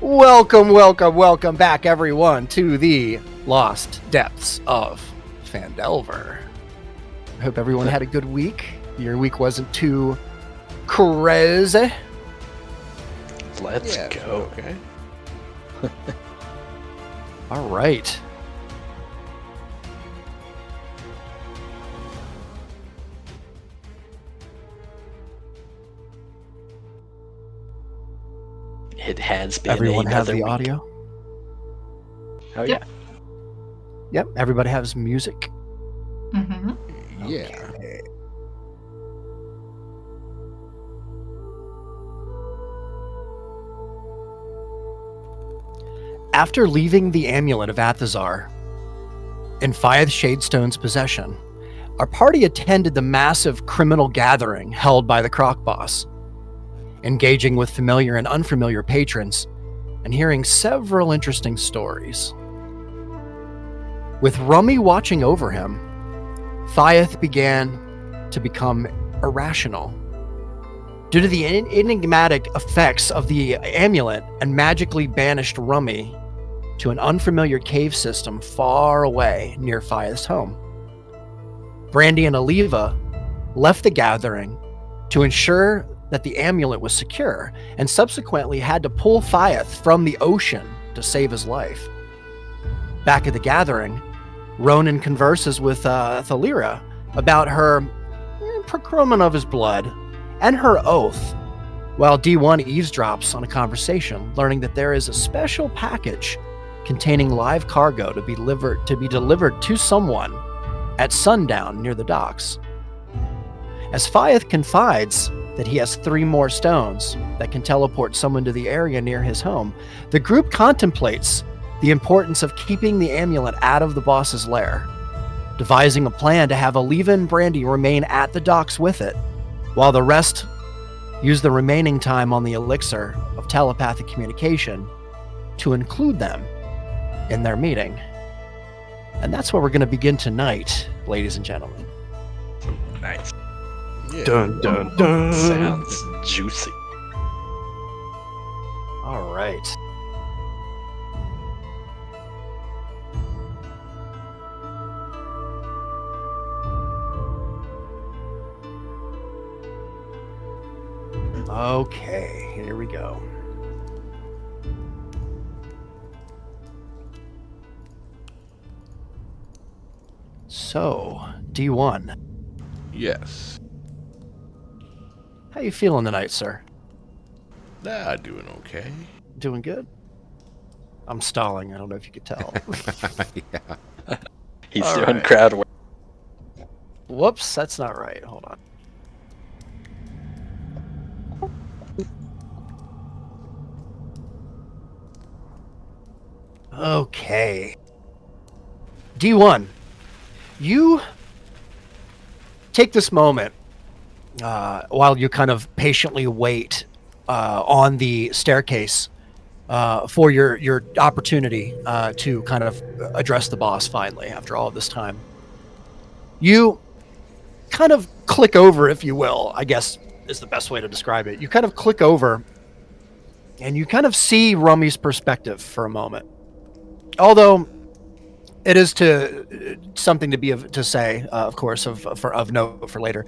Welcome back, everyone, to the Lost Depths of Phandelver. I hope everyone had a good week. Your week wasn't too crazy. Let's go. Okay. All right. It has been Everyone has another the week. audio? Oh, Yep. Yep. Everybody has music? Mm-hmm. Yeah. Okay. After leaving the amulet of Athazar in Fyeth Shadestone's possession, our party attended the massive criminal gathering held by the Croc boss, engaging with familiar and unfamiliar patrons and hearing several interesting stories. With Rummy watching over him, Fyeth began to become irrational. Due to the enigmatic effects of the amulet, and magically banished Rummy to an unfamiliar cave system far away near Fyeth's home. Brandy and Aliva left the gathering to ensure that the amulet was secure, and subsequently had to pull Fyeth from the ocean to save his life. Back at the gathering, Ronan converses with Thalira about her procurement of his blood and her oath, while D1 eavesdrops on a conversation, learning that there is a special package containing live cargo to be delivered to someone at sundown near the docks. As Fyeth confides that he has 3 more stones that can teleport someone to the area near his home, the group contemplates the importance of keeping the amulet out of the boss's lair, devising a plan to have Aliva and Brandy remain at the docks with it, while the rest use the remaining time on the elixir of telepathic communication to include them in their meeting. And that's where we're going to begin tonight, ladies and gentlemen. Nice. Yeah. Dun dun dun. Sounds juicy. All right. Okay, here we go. So, D1, Yes. how you feeling tonight, sir? Doing okay. Doing good? I'm stalling. I don't know if you could tell. Yeah. He's All doing right. crowd work. Whoops, that's not right. Hold on. Okay. D1, you take this moment while you kind of patiently wait on the staircase for your opportunity to kind of address the boss finally after all of this time. You kind of click over, if you will, I guess is the best way to describe it. You kind of click over and you kind of see Rummy's perspective for a moment. Although it is something to say, of course, of note for later,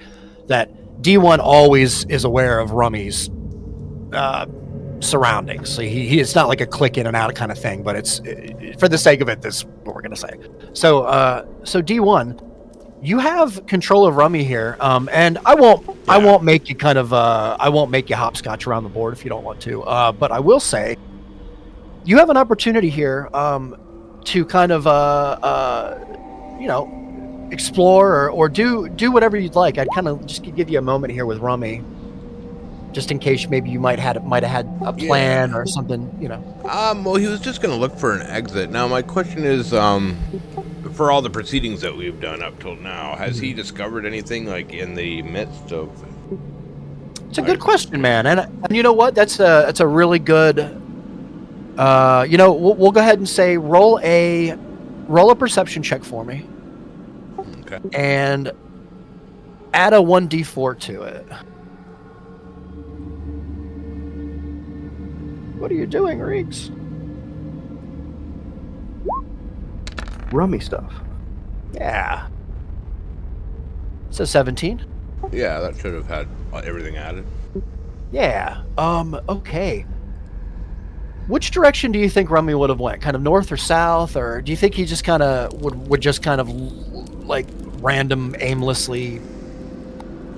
that D1 always is aware of Rummy's surroundings. So it's not like a click in and out kind of thing, but it's for the sake of it, this is what we're gonna say. So D1, you have control of Rummy here, and I won't make you hopscotch around the board if you don't want to. But I will say, you have an opportunity here to kind of explore or do whatever you'd like. I'd kind of just give you a moment here with Rummy, just in case maybe you might have had a plan or something, Well, he was just gonna look for an exit. Now, my question is, for all the proceedings that we've done up till now, has he discovered anything like in the midst of? It's a good question, man. And you know what? That's a really good. We'll go ahead and say roll a perception check for me. Okay. And add a 1d4 to it. What are you doing, Riggs? Rummy stuff. Yeah. It's a 17. Yeah, that should have had everything added. Yeah. Okay. Which direction do you think Rummy would have went? Kind of north or south, or do you think he just kind of would just kind of like random aimlessly?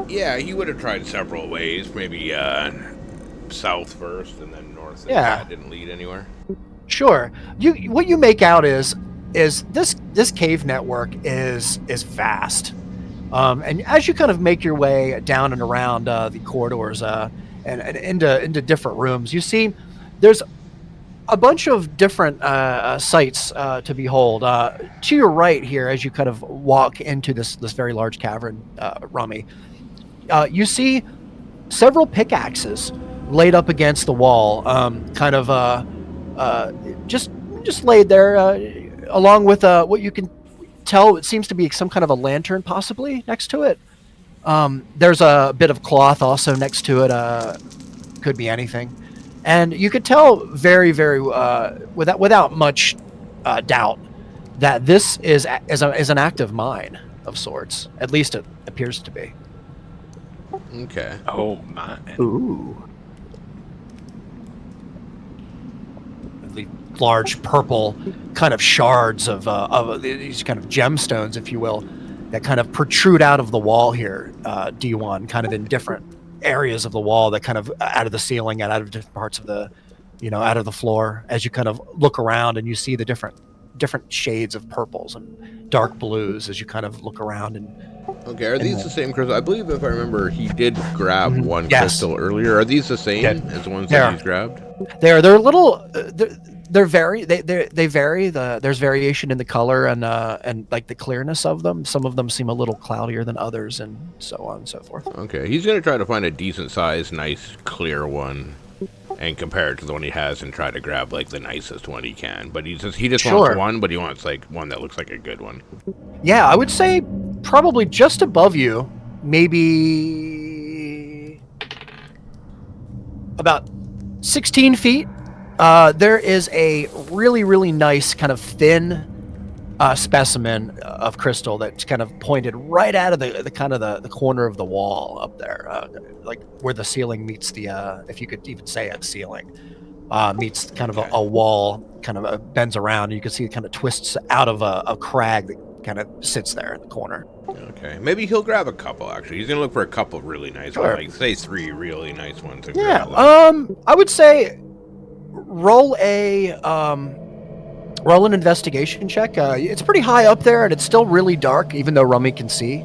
Yeah, he would have tried several ways. Maybe south first and then north. If Yeah. that didn't lead anywhere. Sure. What you make out is this cave network is vast. And as you kind of make your way down and around the corridors and into different rooms, you see there's a bunch of different sites to behold. To your right here, as you kind of walk into this very large cavern, Rummy, you see several pickaxes laid up against the wall, kind of just laid there, along with what you can tell it seems to be some kind of a lantern, possibly next to it. There's a bit of cloth also next to it. Could be anything. And you could tell very, very without much doubt that this is an active mine of sorts. At least it appears to be. Okay. Oh my. Ooh. The large purple kind of shards of these kind of gemstones, if you will, that kind of protrude out of the wall here, D1, kind of in different areas of the wall that kind of out of the ceiling and out of different parts of the, out of the floor, as you kind of look around and you see the different shades of purples and dark blues as you kind of look around. And Okay, are these the same crystal? I believe, if I remember, he did grab one Yes. crystal earlier. Are these the same Did. as the ones They that are. he's grabbed? they're a little they vary. There's variation in the color and like the clearness of them. Some of them seem a little cloudier than others, and so on and so forth. Okay, he's gonna try to find a decent sized, nice, clear one, and compare it to the one he has, and try to grab like the nicest one he can. But he just Sure. wants one, but he wants like one that looks like a good one. Yeah, I would say probably just above you, maybe about 16 feet. There is a really, really nice kind of thin specimen of crystal that's kind of pointed right out of the corner of the wall up there, like where the ceiling meets the, if you could even say a ceiling, meets kind of a wall, kind of bends around, and you can see it kind of twists out of a crag that kind of sits there in the corner. Okay, maybe he'll grab a couple. Actually, he's gonna look for a couple of really nice Sure. ones, like say 3 really nice ones. And Yeah. grab them. I would say roll an investigation check. It's pretty high up there, and it's still really dark, even though Rummy can see.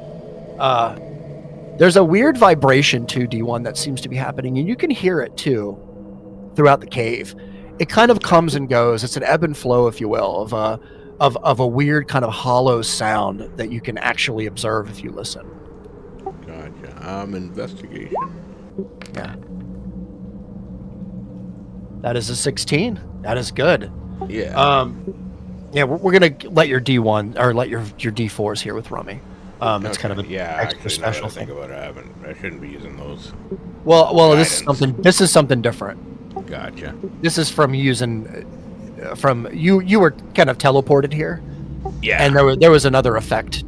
There's a weird vibration to D1 that seems to be happening, and you can hear it too throughout the cave. It kind of comes and goes. It's an ebb and flow, if you will, of a weird kind of hollow sound that you can actually observe if you listen. Gotcha. Investigation. Yeah. That is a 16. That is good. Yeah. Yeah, we're gonna let your D1 or let your D4s here with Rummy. It's kind of an extra actually, special now that I thing. think about it, I shouldn't be using those. Well, this Guidance. is something different. Gotcha. This is from using from you were kind of teleported here, Yeah. and there was another effect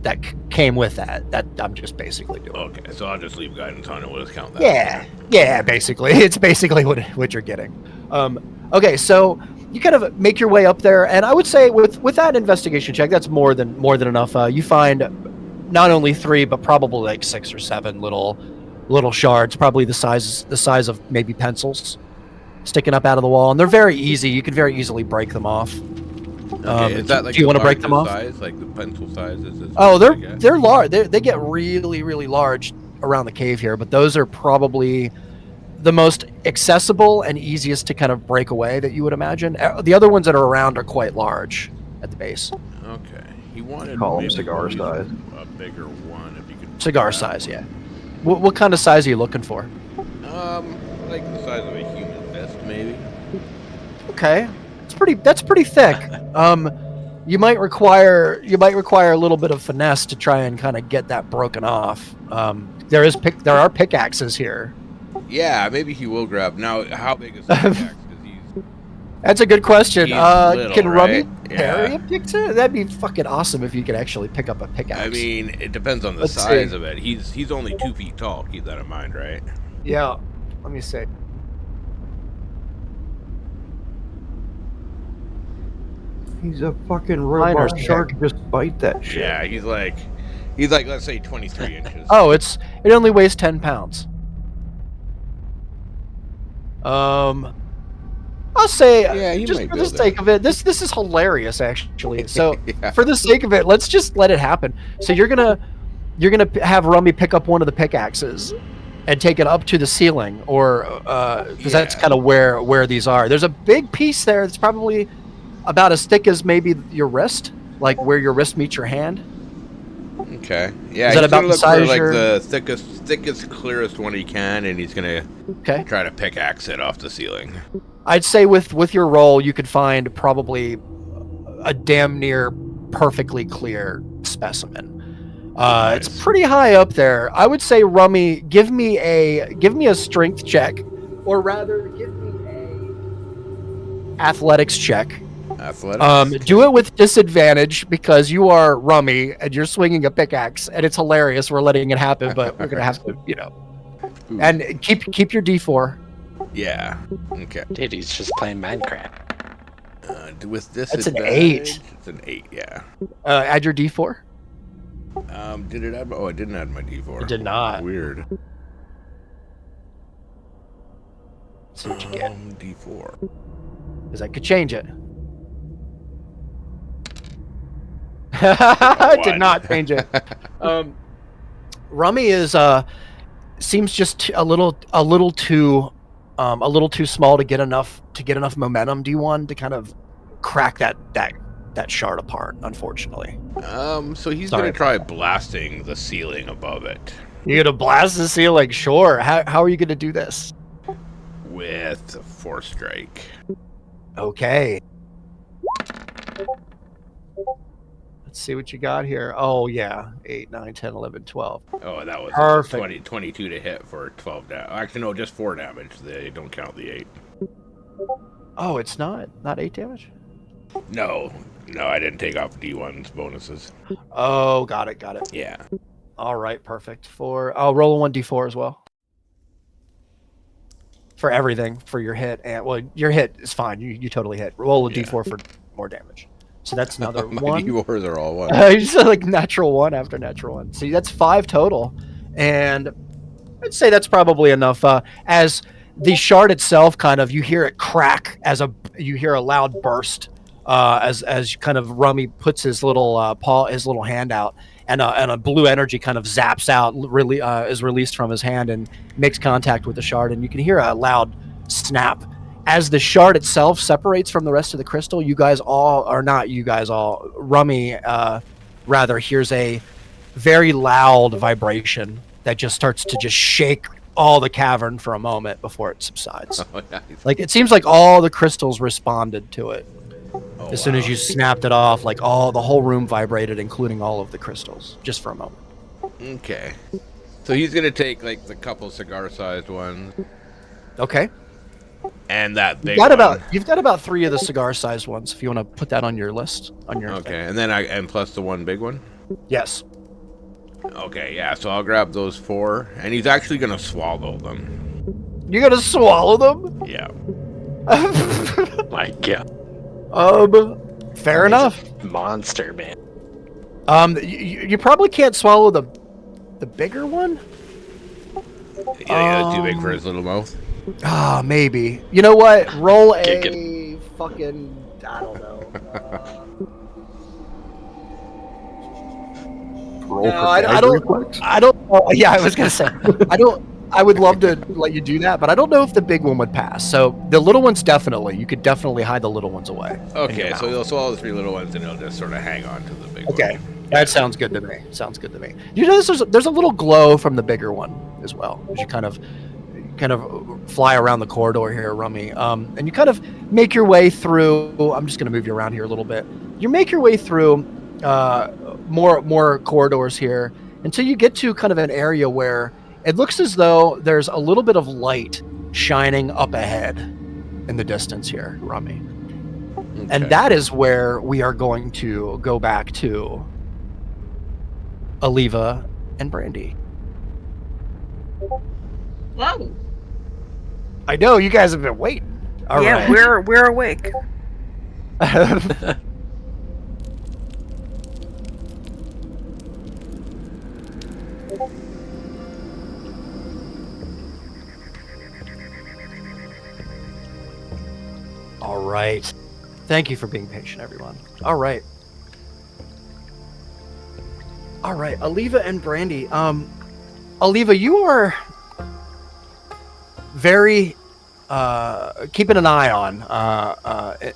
that came with that I'm just basically doing. Okay, so I'll just leave guidance on it. We'll just count that. Yeah, basically. It's basically what you're getting. Okay, so you kind of make your way up there, and I would say with that investigation check, that's more than enough. You find not only 3, but probably like 6 or 7 little shards, probably the size of maybe pencils, sticking up out of the wall, and they're very easy. You could very easily break them off. Okay, is that like do you the want to break them largest off? size, like the pencil size? Oh, they're large. They get really, really large around the cave here, but those are probably the most accessible and easiest to kind of break away that you would imagine. The other ones that are around are quite large at the base. Okay, he wanted Call 'em maybe cigar use size. a bigger one if you could. Cigar size, yeah. What kind of size are you looking for? Like the size of a human fist, maybe. Okay, that's pretty thick. You might require a little bit of finesse to try and kind of get that broken off. There are pickaxes here Yeah, maybe he will grab. Now, how big is the pickaxe? 'Cause That's a good question. he's little, Can Rummy right? carry Yeah. a pickaxe? That'd be fucking awesome if you could actually pick up a pickaxe. I mean, it depends on the Let's size see. of it. He's only 2 feet tall. Keep that in mind, right? Yeah. Let me see. He's a fucking robot Miner's shark. pick. Just bite that shit. Yeah, he's like, let's say 23 inches. Oh, it only weighs 10 pounds. I'll say, Yeah, he just might for be the able to. sake of it, this is hilarious actually. So Yeah. for the sake of it, let's just let it happen. So you're gonna have Rummy pick up one of the pickaxes and take it up to the ceiling, or because that's Yeah. kind of where these are. There's a big piece there that's probably about as thick as maybe your wrist, like where your wrist meets your hand. Okay. Yeah, Is he's that about gonna the look size for like your- the thickest, clearest one he can, and he's gonna Okay. try to pickaxe it off the ceiling. I'd say with your roll, you could find probably a damn near perfectly clear specimen. It's Nice. pretty high up there. I would say, Rummy, give me a strength check, or rather, give me a athletics check. Athletics. Do it with disadvantage because you are Rummy and you're swinging a pickaxe, and it's hilarious. We're letting it happen, but we're gonna have to, Ooh. and keep your D4. Yeah. Okay. Dude, he's just playing Minecraft. With this, That's an 8. It's an 8. Yeah. Add your D4. Did it add? Oh, it didn't add my D4. It did not. Weird. Let's see what you get, D4. because I could change it. I did not change it. Rummy is seems just a little too small to get enough momentum, D1, to kind of crack that shard apart, unfortunately. So he's Sorry. gonna try blasting the ceiling above it You're gonna blast the ceiling, sure. How are you gonna do this? with Force Strike. Okay. Let's see what you got here. Oh yeah, 8, 9, 10, 11, 12. Oh, that was Perfect. 22 to hit for 12 damage. Actually, no, just 4 damage. They don't count the 8. Oh, it's not 8 damage? No, I didn't take off D1's bonuses. Oh, got it. Yeah. All right, perfect. I'll roll a 1d4 as well. For everything, for your hit, and well, your hit is fine. You totally hit. Roll a Yeah. d4 for more damage. So that's another My 1. D4s are all 1. Just like natural 1 after natural 1. See, that's 5 total, and I'd say that's probably enough. As the shard itself, kind of, you hear it crack you hear a loud burst. As kind of Rummy puts his little his little hand out, and a blue energy kind of zaps out, really is released from his hand and makes contact with the shard, and you can hear a loud snap as the shard itself separates from the rest of the crystal. Rummy rather hears a very loud vibration that just starts to just shake all the cavern for a moment before it subsides. Oh, nice. Like, it seems like all the crystals responded to it. Oh, As soon as wow. you snapped it off, like the whole room vibrated, including all of the crystals, just for a moment. Okay. So he's gonna take like the couple cigar-sized ones Okay. and that big You've got about 3 of the cigar-sized ones. If you want to put that on your list, on your Okay, and then and plus the one big one. Yes. Okay, yeah. So I'll grab those 4, and he's actually gonna swallow them. You're gonna swallow them? Yeah. My God. Fair enough. Monster, man. You probably can't swallow the bigger one. Yeah, that's too big for his little mouth. Maybe. You know what? Roll a Kicking. fucking, I don't know. Roll No, for I gag don't. reflex? I don't. Oh, yeah, I was gonna say. I would love to let you do that, but I don't know if the big one would pass. So the little ones, definitely. You could definitely hide the little ones away. in Okay, your so mouth. he'll swallow the 3 little ones, and he'll just sort of hang on to the big one. Okay, that sounds good to me. You know, there's a little glow from the bigger one as well, as you kind of fly around the corridor here, Rummy. And you kind of make your way through. I'm just gonna move you around here a little bit. You make your way through more corridors here until you get to kind of an area where It looks as though there's a little bit of light shining up ahead in the distance here, Rummy. Okay. And that is where we are going to go back to Aliva and Brandy. Whoa. I know you guys have been waiting. All yeah, right. we're awake. All right. Thank you for being patient, everyone. All right. All right, Aliva and Brandy. Aliva, you are very keeping an eye on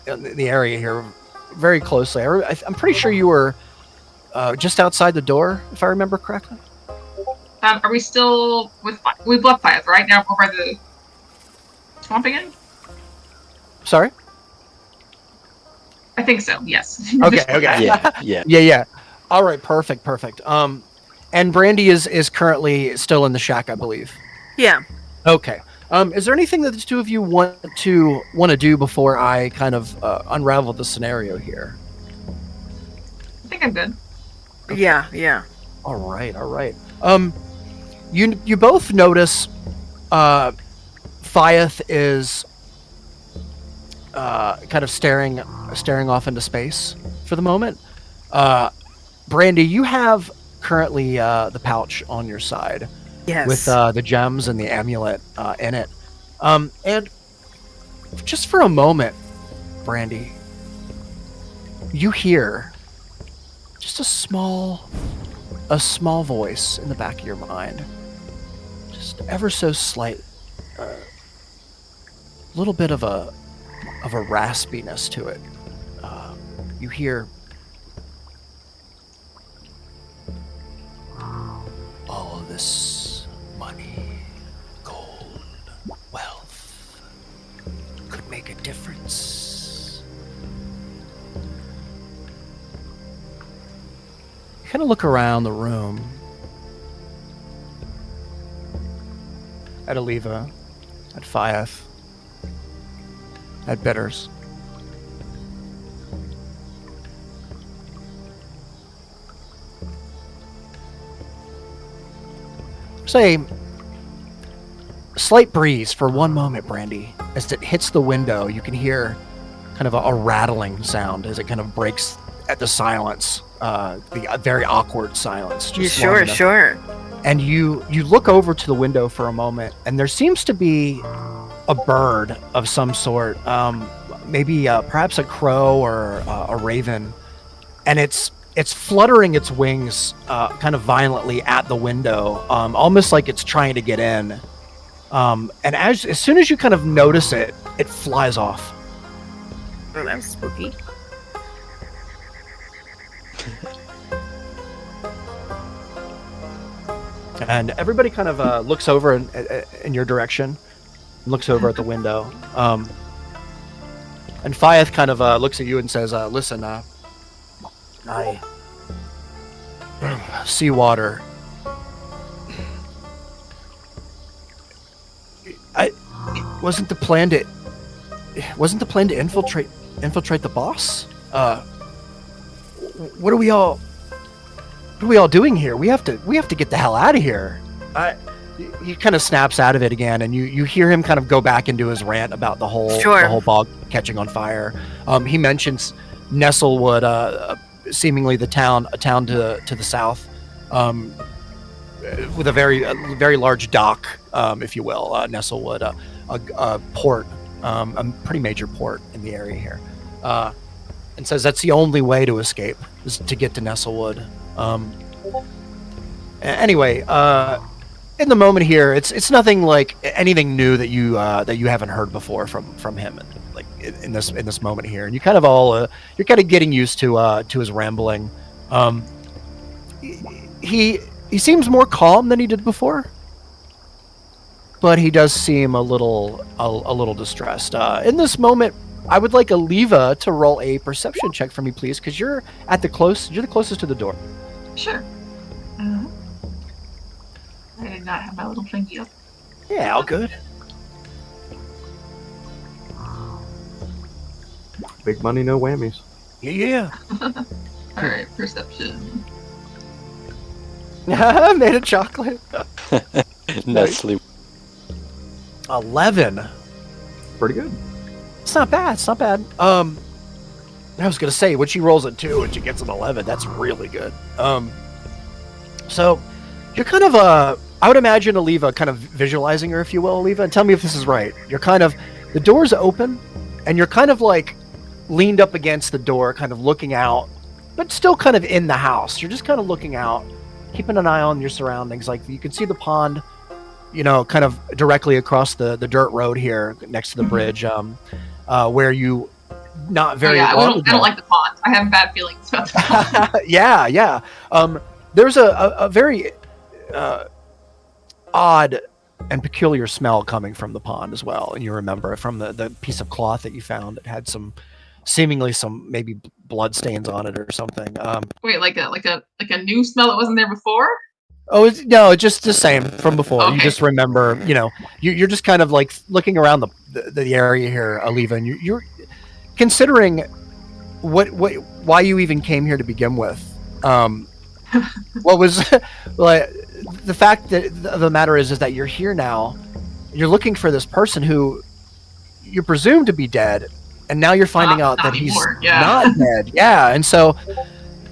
the area here very closely. I'm pretty sure you were just outside the door, if I remember correctly. Are we still with... We left Five, right? Now we're by the swamp again? Sorry? I think so, yes. Okay. Yeah. All right, perfect. And Brandy is currently still in the shack, I believe. Yeah. Okay. Is there anything that the two of you want to do before I kind of unravel the scenario here? I think I'm good. Yeah. All right. You both notice Fyeth is kind of staring off into space for the moment. Brandy, you have currently the pouch on your side. Yes. With the gems and the amulet in it. And just for a moment, Brandy, you hear just a small voice in the back of your mind. Just ever so slight, a little bit of a raspiness to it. You hear, all of this money, gold, wealth could make a difference. You kind of look around the room at Aliva, at Fyeth, at Bitters. Say, slight breeze for one moment, Brandy. As it hits the window, you can hear kind of a rattling sound as it kind of breaks at the silence, the very awkward silence. You sure. And you look over to the window for a moment, and there seems to be a bird of some sort, maybe perhaps a crow or a raven, and it's fluttering its wings kind of violently at the window, almost like it's trying to get in. And as soon as you kind of notice it, it flies off. Oh, that was spooky. And everybody kind of looks over in your direction, looks over at the window. And Fyeth kind of looks at you and says, listen, I seawater. Wasn't the plan to infiltrate the boss? What are we all doing here? We have to get the hell out of here. He kind of snaps out of it again, and you hear him kind of go back into his rant about the whole bog catching on fire. He mentions Nestlewood, seemingly a town to the south, with a very large dock, if you will, Nestlewood, a port, a pretty major port in the area here, and says that's the only way to escape is to get to Nestlewood. Anyway, in the moment here, it's nothing like anything new that you haven't heard before from him, like in this moment here, and you kind of you're kind of getting used to his rambling. He seems more calm than he did before, but he does seem a little distressed. In this moment, I would like Aliva to roll a perception check for me, please, because you're the closest to the door. Sure. I not have my little thingy up? Yeah, all good. Big money, no whammies. Yeah. Alright, perception. Made of chocolate. Nestle. 11. Pretty good. It's not bad. It's not bad. I was gonna say when she rolls a 2 and she gets an 11, that's really good. So you're kind of I would imagine Aliva kind of visualizing her, if you will, Aliva, and tell me if this is right. You're kind of the door's open, and you're kind of like leaned up against the door, kind of looking out, but still kind of in the house. You're just kind of looking out, keeping an eye on your surroundings. Like you can see the pond, you know, kind of directly across the dirt road here next to the bridge, where you not very I long don't like the pond. I have bad feelings about the pond. yeah. There's a very odd and peculiar smell coming from the pond as well, and you remember from the piece of cloth that you found that had seemingly some maybe blood stains on it or something. Wait, like a new smell that wasn't there before? Oh no, it's just the same from before. Okay. You just remember, you know, you're just kind of like looking around the area here, Aliva, and you're considering why you even came here to begin with. What was like the fact that the matter is that you're here now. You're looking for this person who you presume to be dead, and now you're finding out that he's not dead. Yeah, and so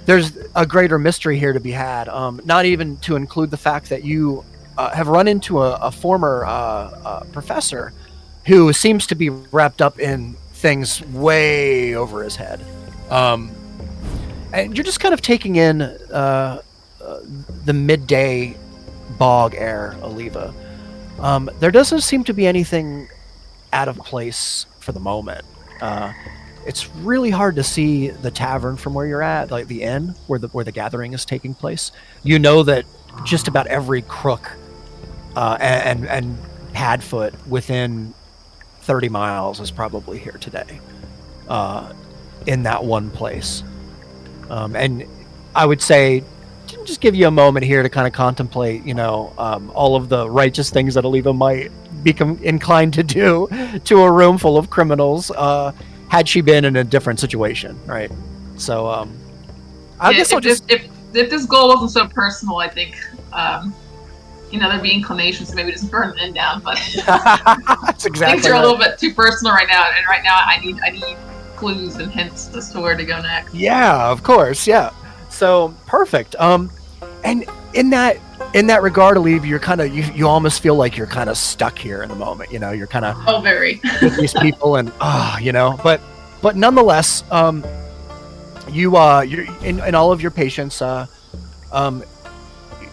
there's a greater mystery here to be had. Not even to include the fact that you have run into a former professor who seems to be wrapped up in things way over his head. And you're just kind of taking in the midday bog air, Aliva. There doesn't seem to be anything out of place for the moment. It's really hard to see the tavern from where you're at, like the inn where the gathering is taking place. You know that just about every crook and padfoot within 30 miles is probably here today, in that one place. And I would say, just give you a moment here to kind of contemplate, you know, all of the righteous things that Aliva might become inclined to do to a room full of criminals, had she been in a different situation, right? So, I guess if this goal wasn't so personal, I think, you know, there'd be inclinations to maybe just burn the inn down, but that's exactly things are right. a little bit too personal right now, and right now I need clues and hints as to where to go next. Yeah, of course, yeah. So perfect. And in that regard, Aliva, you're kind of you almost feel like you're kind of stuck here in the moment. You know, you're kind of very with these people, and you know, but nonetheless, you're in all of your patients,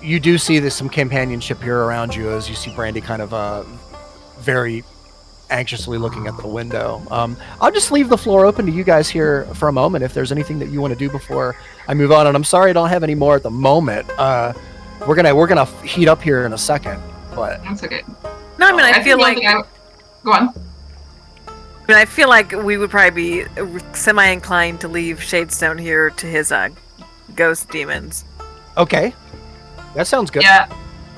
you do see there's some companionship here around you as you see Brandy kind of very anxiously looking at the window. I'll just leave the floor open to you guys here for a moment if there's anything that you want to do before I move on. And I'm sorry I don't have any more at the moment. We're gonna heat up here in a second, but that's okay. No, I mean I feel like go on. But I feel like we would probably be semi-inclined to leave Shadestone here to his ghost demons. Okay, that sounds good. Yeah.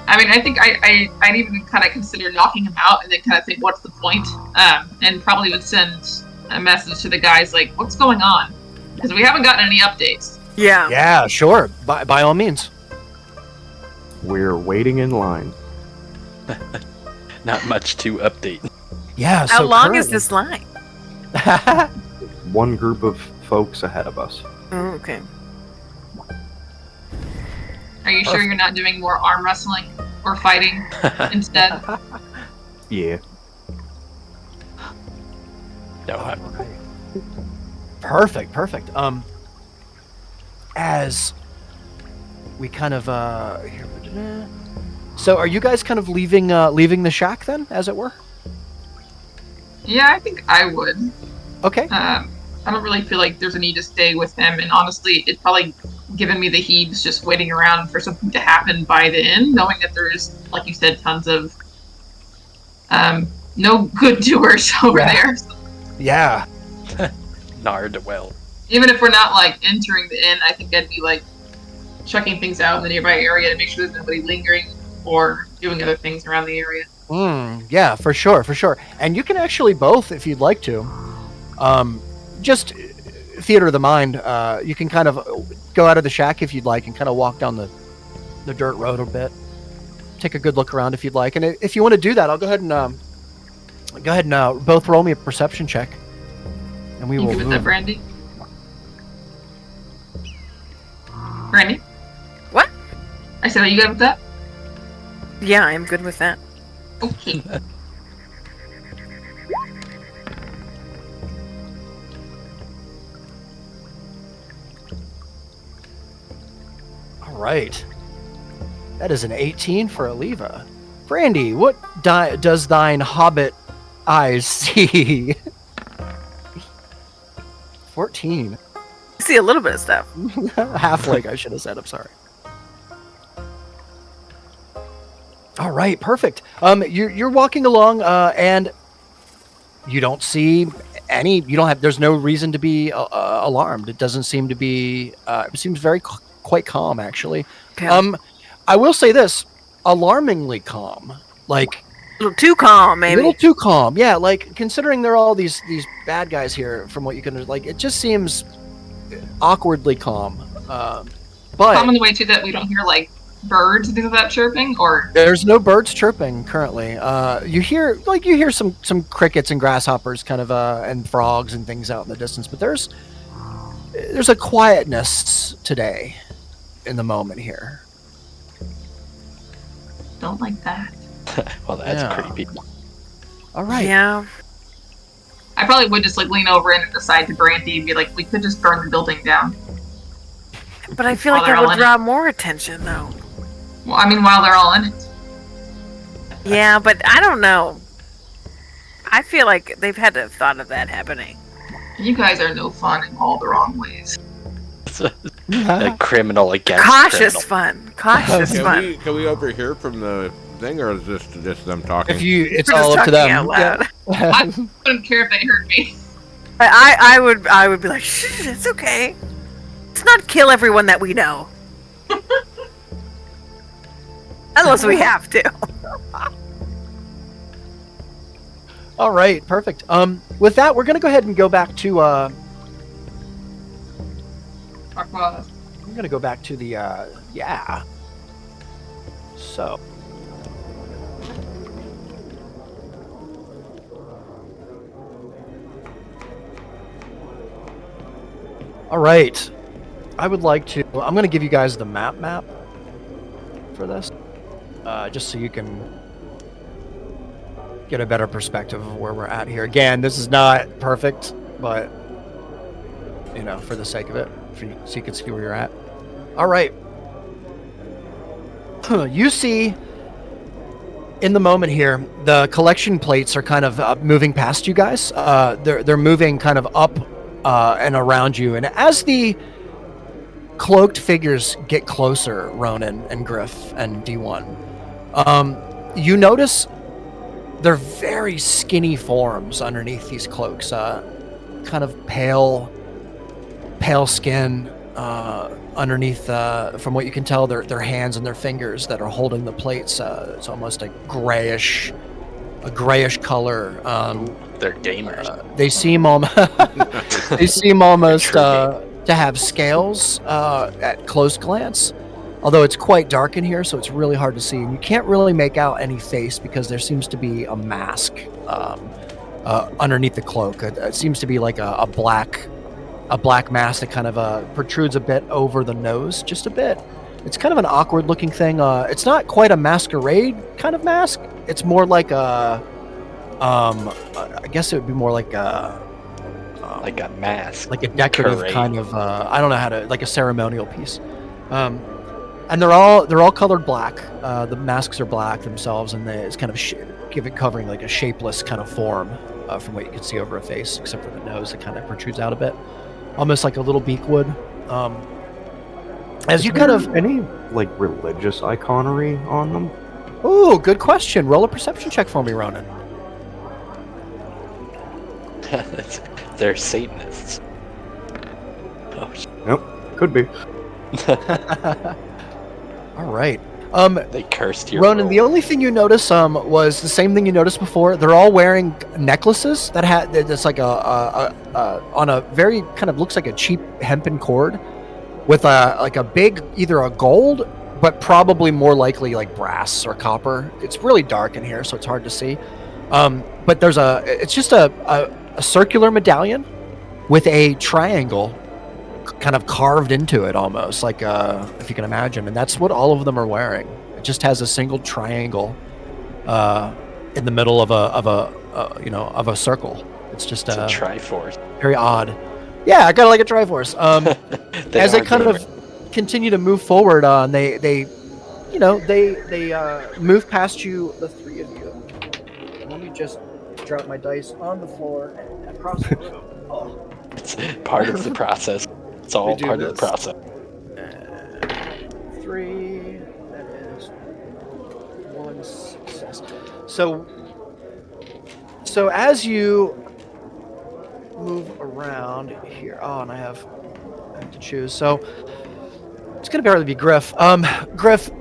I mean, I think I'd even kind of consider knocking him out and then kind of think, what's the point? And probably would send a message to the guys like, what's going on? Because we haven't gotten any updates. Yeah. Yeah, sure. By all means. We're waiting in line. Not much to update. Yeah. How long is this line? One group of folks ahead of us. Oh, okay. Are you sure you're not doing more arm wrestling or fighting instead? Yeah. No, Perfect. As we kind of here, so are you guys kind of leaving the shack then, as it were? Yeah, I think I would. Okay. I don't really feel like there's a need to stay with him, and honestly, it's probably given me the heaves just waiting around for something to happen by the inn, knowing that there's, like you said, tons of no good doers over there. Yeah. Nard well. Even if we're not like entering the inn, I think I'd be like checking things out in the nearby area to make sure there's nobody lingering or doing other things around the area. Yeah, for sure, for sure. And you can actually both, if you'd like to. Just theater of the mind. You can kind of go out of the shack if you'd like, and kind of walk down the dirt road a bit. Take a good look around if you'd like. And if you want to do that, I'll go ahead and both roll me a perception check, and we You will good with move. that, Brandy? Brandy? What? I said, are you good with that? Yeah, I'm good with that. Okay. All right. That is an 18 for Aliva. Brandy, what does thine hobbit eyes see? 14. I see a little bit of stuff. Halfling, I should have said. I'm sorry. All right, perfect. You're walking along, and you don't see any. You don't have. There's no reason to be alarmed. It doesn't seem to be. It seems very quite calm, actually. Okay. I will say this: alarmingly calm. Like A little too calm, a maybe. little too calm. Yeah, like considering there are all these bad guys here. From what you can like, it just seems awkwardly calm. But Calm in the way too that we don't hear like birds and things like that chirping, or there's no birds chirping currently. You hear some crickets and grasshoppers, kind of, and frogs and things out in the distance. But there's a quietness today, in the moment here. don't like that. Well, that's Yeah. creepy. All right. Yeah. I probably would just like lean over and decide to Brandy and be like, we could just burn the building down. But I feel While like they're that all would in it. draw more attention, though. Well, I mean, while they're all in it. Yeah, but I don't know. I feel like they've had to have thought of that happening. You guys are no fun in all the wrong ways. A criminal against Cautious criminal. fun. Cautious fun. Can we overhear from the thing, or is this just them talking? It's We're just all up to talking them. out loud. I wouldn't care if they heard me. I would be like, shh, it's okay. Let's not kill everyone that we know. Unless we have to. All right, perfect. With that, we're gonna go ahead and go back to. We're gonna go back to the. Yeah. So. All right. I would like to. I'm gonna give you guys the map for this, just so you can get a better perspective of where we're at here. Again, this is not perfect, but you know, for the sake of it, so you can see where you're at. All right. You see, in the moment here, the collection plates are kind of moving past you guys. They're moving kind of up and around you, and as the cloaked figures get closer, Ronan and Griff and D1, you notice they're very skinny forms underneath these cloaks. Kind of pale skin underneath. From what you can tell, their hands and their fingers that are holding the plates. It's almost a grayish color. They're gamers. They seem almost to have scales at close glance. Although it's quite dark in here, so it's really hard to see, and you can't really make out any face because there seems to be a mask underneath the cloak. It seems to be like a black mask that kind of protrudes a bit over the nose, just a bit. It's kind of an awkward looking thing. It's not quite a masquerade kind of mask. It's more like a, I guess it would be more like a mask, like a decorative parade. kind of. I don't know how to, like a ceremonial piece. And they're all colored black. The masks are black themselves, and it's kind of covering like a shapeless kind of form from what you can see over a face, except for the nose that kind of protrudes out a bit, almost like a little beak would. As you kind of any like religious iconery on them? Oh, good question. Roll a perception check for me, Ronan. They're Satanists. Oh, Yep, could be. All right. They cursed your Ronan, roll. the only thing you notice was the same thing you noticed before. They're all wearing necklaces that's like a on a very kind of looks like a cheap hempen cord with a big either a gold but probably more likely like brass or copper. It's really dark in here, so it's hard to see. But it's just a circular medallion with a triangle kind of carved into it, almost like if you can imagine, and that's what all of them are wearing. It just has a single triangle in the middle of a circle. It's just It's a Triforce. very odd. Yeah, I kind of like a Triforce. As they kind gamers. of continue to move forward, they move past you, the three of you. Let me just drop my dice on the floor and across the room. Oh. It's part of the process. It's all do part of the this. process. 3. That is 1 success. So as you move around here, and I have to choose. So it's gonna barely be Griff. Griff,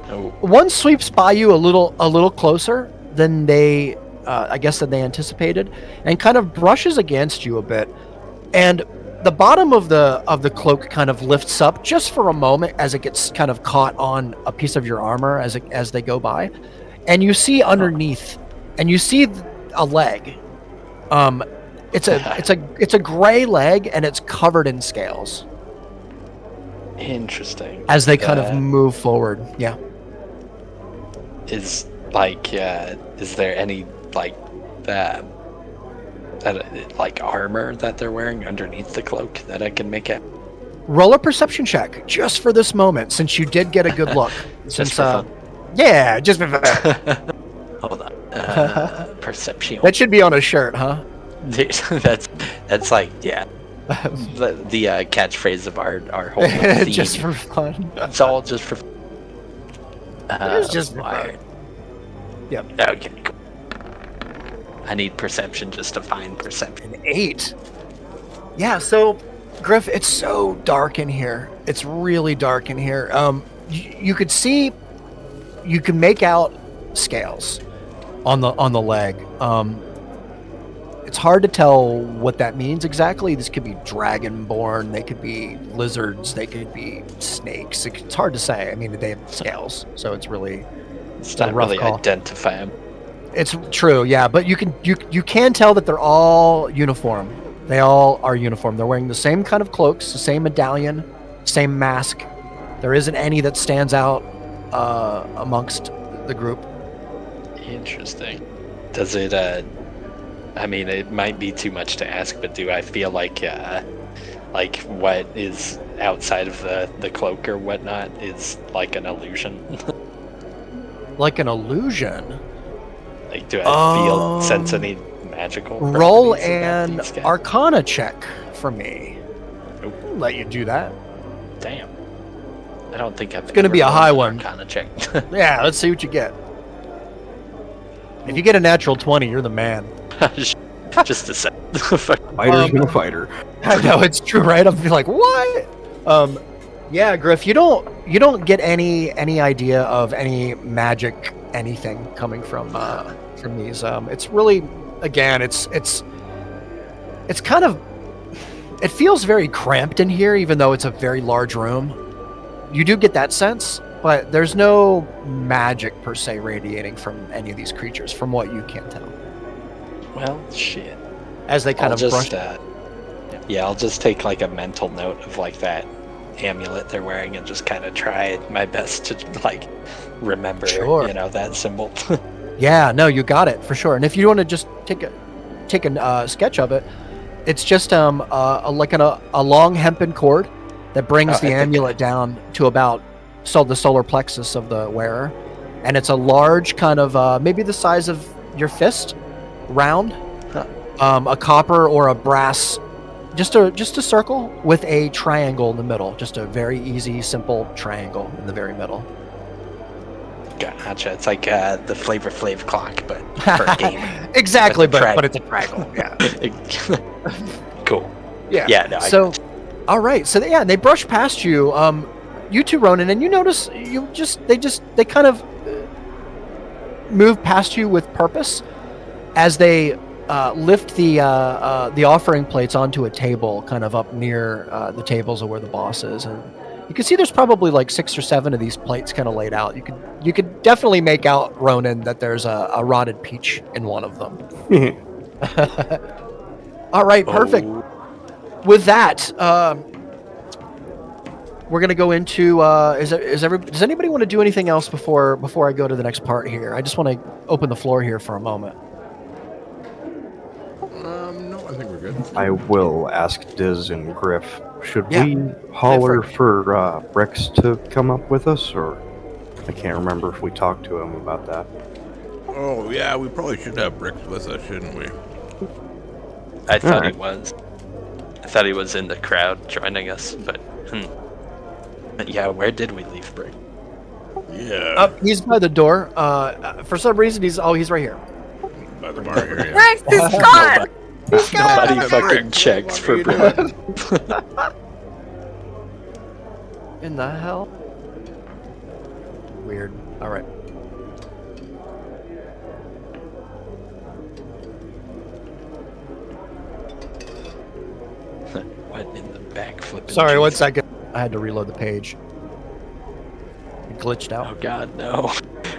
Oh, one sweeps by you a little closer than they anticipated, and kind of brushes against you a bit. And the bottom of the cloak kind of lifts up just for a moment as it gets kind of caught on a piece of your armor as they go by, and you see underneath, and you see a leg. It's a gray leg, and it's covered in scales. interesting. As they kind of move forward, yeah. Is there any like armor that they're wearing underneath the cloak that I can make out? Roll a perception check just for this moment, since you did get a good look. Just for fun. Yeah, just for fun. Hold on. Perception. That should be on a shirt, huh? that's like, yeah. The catchphrase of our whole theme. Just for fun. It's all just for. It's just for fun. wired. Yep. Okay. Cool. I need perception just to find perception. An 8. Yeah. So, Griff, it's so dark in here. It's really dark in here. You could see, you can make out scales on the leg. It's hard to tell what that means exactly. This could be dragonborn. They could be lizards. They could be snakes. It's hard to say. I mean, they have scales, so it's really It's a not rough really call. identify them. It's true, yeah. But you can tell that they're all uniform. They all are uniform. They're wearing the same kind of cloaks, the same medallion, same mask. There isn't any that stands out amongst the group. Interesting. Does it? I mean, it might be too much to ask, but do I feel like what is outside of the cloak or whatnot is like an illusion? Like an illusion. Like, do I sense any magical? Roll properties about an these guys? Arcana check for me. Nope. I'll let you do that. Damn. I don't think I've. It's gonna be a high one. Arcana check. Yeah, let's see what you get. If you get a natural 20, you're the man. Just a sec. Fighter's gonna fighter. I know, it's true, right? I'm like, what? Yeah, Griff, you don't get any idea of any magic anything coming from these. It's really, again, it's kind of, it feels very cramped in here, even though it's a very large room. You do get that sense, but there's no magic per se radiating from any of these creatures, from what you can tell. Well, shit. As they kind I'll of just, brush. I'll just take like a mental note of like that amulet they're wearing and just kind of try my best to like remember, Sure. That symbol. Yeah, no, you got it for sure. And if you want to just take a sketch of it, it's just a long hempen cord that brings the amulet down to about the solar plexus of the wearer, and it's a large kind of maybe the size of your fist, round, a copper or a brass, just a circle with a triangle in the middle, just a very easy, simple triangle in the very middle. Gotcha. It's like the Flavor Flav clock, but for gaming. Exactly, But but it's a triangle. Yeah. Cool. Yeah. Yeah. No. So, all right. So they brush past you. you two, Ronan, and you notice they kind of move past you with purpose as they lift the offering plates onto a table, kind of up near the tables of where the boss is, and you can see there's probably like 6 or 7 of these plates kind of laid out. You could definitely make out, Ronan, that there's a rotted peach in one of them. All right, perfect. Oh. With that, we're gonna go into. Does anybody want to do anything else before I go to the next part here? I just want to open the floor here for a moment. No, I think we're good. I will ask Diz and Griff, should Yeah. we holler for Brix to come up with us, or I can't remember if we talked to him about that. Oh, yeah, we probably should have Brix with us, shouldn't we? I thought Alright. he was. I thought he was in the crowd joining us, but yeah, where did we leave Brick? Yeah. He's by the door. For some reason, he's right here. By the bar area. Rex is gone! Nobody Brick. fucking checks for What Brick. In the hell? Weird. All right. What in the back flipping? Sorry, 1 Jesus. second. I had to reload the page. It glitched Oh out. god, no.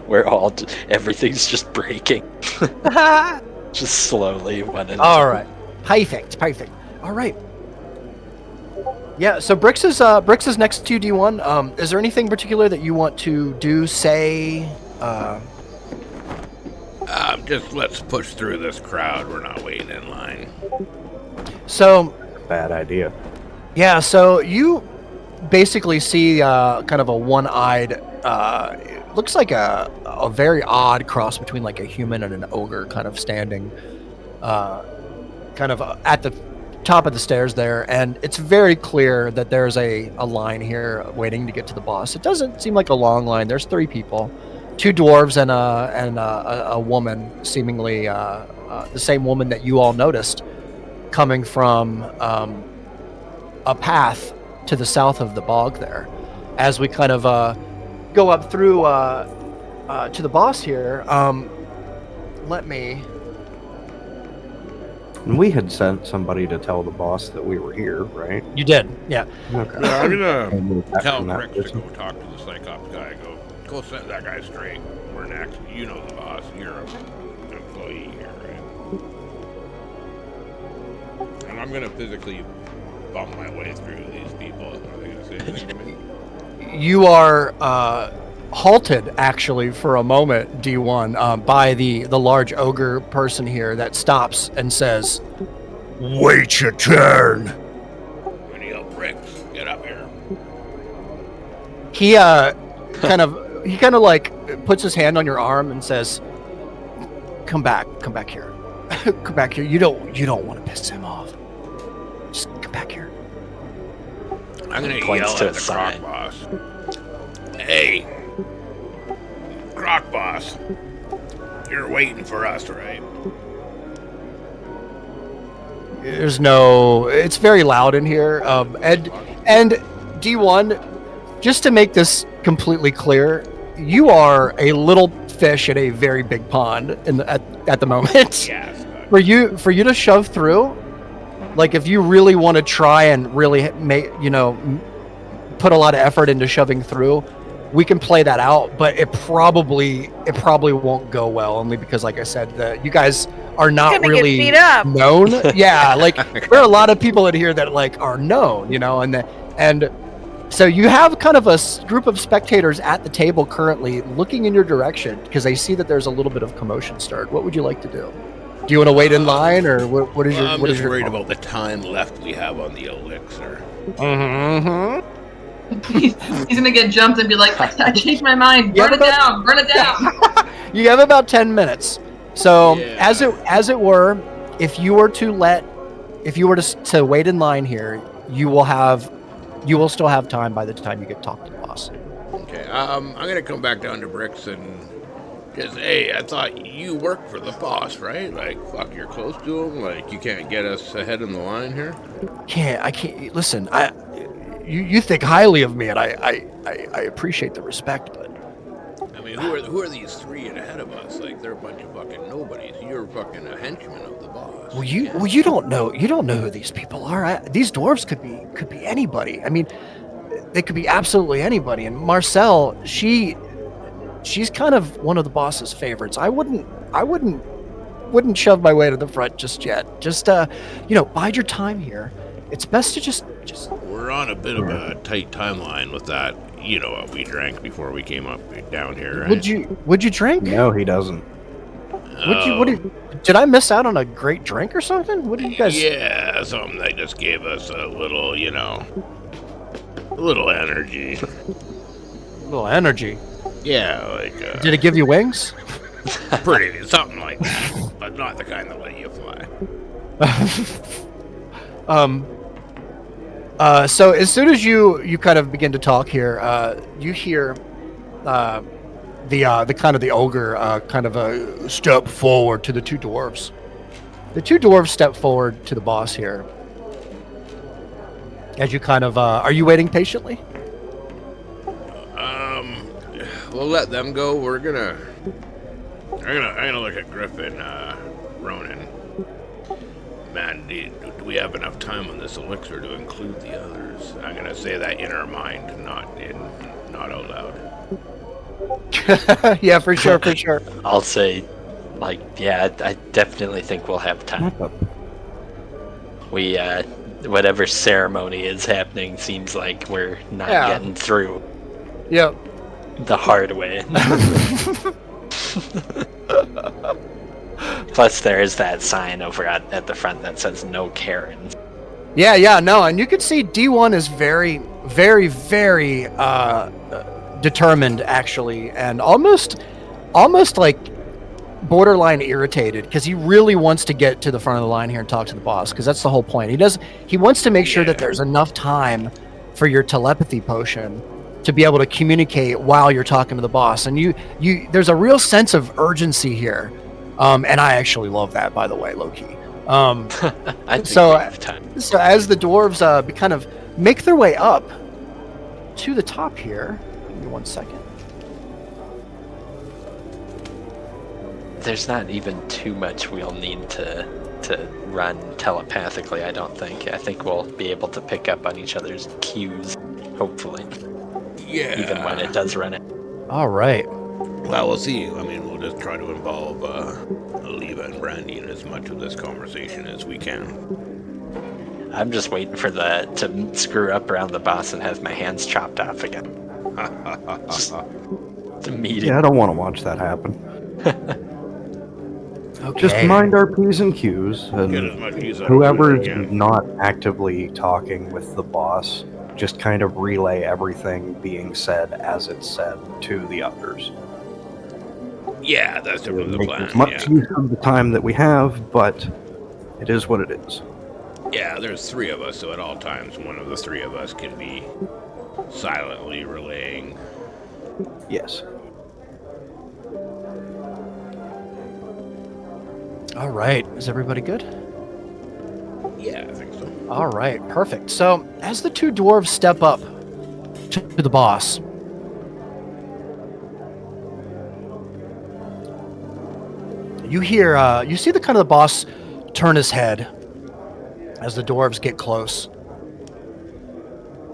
We're all everything's just breaking. Just slowly one at a All time. right. Perfect. All right. Yeah. So Brix is next to you, D1. Is there anything particular that you want to do, say? Just let's push through this crowd. We're not waiting in line. So Bad idea. yeah. So you basically see kind of a one-eyed. Looks like a very odd cross between like a human and an ogre, kind of standing, kind of at the top of the stairs there, and it's very clear that there's a line here waiting to get to the boss. It doesn't seem like a long line. There's 3 people, 2 dwarves and a woman, seemingly the same woman that you all noticed coming from a path to the south of the bog there. As we kind of go up through to the boss here, let me. And we had sent somebody to tell the boss that we were here, right? You did, yeah. Okay. Yeah, I'm I'll gonna move back tell from that Brix to person. go talk to the Cyclops guy. Go set that guy straight. We're next. You know the boss. You're an employee here, right? And I'm gonna physically bump my way through these people. Are they gonna say anything to me? You are halted actually for a moment, D1, by the large ogre person here that stops and says, "Wait your turn." When you help Brix, get up here. He kind of like puts his hand on your arm and says, come back here. Come back here. You don't want to piss him off. Just come back here." I'm gonna Points yell to at a the Croc sign. boss. Hey, Croc boss, you're waiting for us, right? It's very loud in here. And D1, just to make this completely clear, you are a little fish in a very big pond at the moment. Yes. For you to shove through, like if you really want to try and really put a lot of effort into shoving through, we can play that out, but it probably won't go well, only because, like I said, you guys are not Gonna really get beat up. known. Yeah, like there are a lot of people in here that like are known, and so you have kind of a group of spectators at the table currently looking in your direction because they see that there's a little bit of commotion stirred. What would you like to do? Do you want to wait in line, or what is your? I'm what is just your worried call? about the time left we have on the elixir. Mm-hmm. He's gonna get jumped and be like, I changed my mind. Yeah, Burn it but- down. Burn it down. You have about 10 minutes. So Yeah. as it were, if you were to wait in line here, you will still have time by the time you get talked to the boss. Okay, I'm gonna come back down to Brix and just, hey, I thought you worked for the boss, right? Like, fuck, you're close to him. Like, you can't get us ahead in the line here. I can't listen. you think highly of me, and I appreciate the respect, but I mean, who are these three ahead of us? Like, they're a bunch of fucking nobodies. You're fucking a henchman of the boss. you don't know who these people are. These dwarves could be anybody. I mean, they could be absolutely anybody. And Marcel, she's kind of one of the boss's favorites. I wouldn't shove my way to the front just yet. Just bide your time here. It's best to just. We're on a bit of a tight timeline with that. You know what we drank before we came up down here, right? Would you drink? No, he doesn't. Did I miss out on a great drink or something? What did you guys? Yeah, something that just gave us a little, a little energy. A little energy. Yeah, like. Did it give you wings? Pretty, something like that, but not the kind that let you fly. So as soon as you kind of begin to talk here, you hear the kind of the ogre kind of step forward to the two dwarves. The two dwarves step forward to the boss here. As you kind of are you waiting patiently? We'll let them go. I'm gonna look at Griffin, Ronan. Man, do we have enough time on this elixir to include the others? I'm gonna say that in our mind, not out loud. Yeah, for sure. I'll say, I definitely think we'll have time. We, whatever ceremony is happening seems like we're not getting through. Yep. The hard way. Plus, there is that sign over at the front that says "No Karens." Yeah, no, and you can see D1 is very, very, very determined, actually, and almost like borderline irritated, because he really wants to get to the front of the line here and talk to the boss, because that's the whole point. He wants to make sure that there's enough time for your telepathy potion to be able to communicate while you're talking to the boss, and you there's a real sense of urgency here, and I actually love that, by the way, low-key. So as the dwarves kind of make their way up to the top here, give me 1 second. There's not even too much we'll need to run telepathically, I don't think. I think we'll be able to pick up on each other's cues, hopefully. Yeah. Even when it does run it. All right. Well, we'll see. I mean, we'll just try to involve Aliva and Brandy in as much of this conversation as we can. I'm just waiting for to screw up around the boss and have my hands chopped off again. Just immediately. Yeah, I don't want to watch that happen. Okay. Just mind our P's and Q's, and Get as much use out of whoever's it as we can. not actively talking with the boss, just kind of relay everything being said as it's said to the others. Yeah, that's definitely the Make plan. as much use of the time that we have, but it is what it is. Yeah, there's three of us, so at all times, one of the three of us can be silently relaying. Yes. All right. Is everybody good? Yeah, I think so. All right. Perfect. So as the two dwarves step up to the boss, you see the kind of the boss turn his head as the dwarves get close.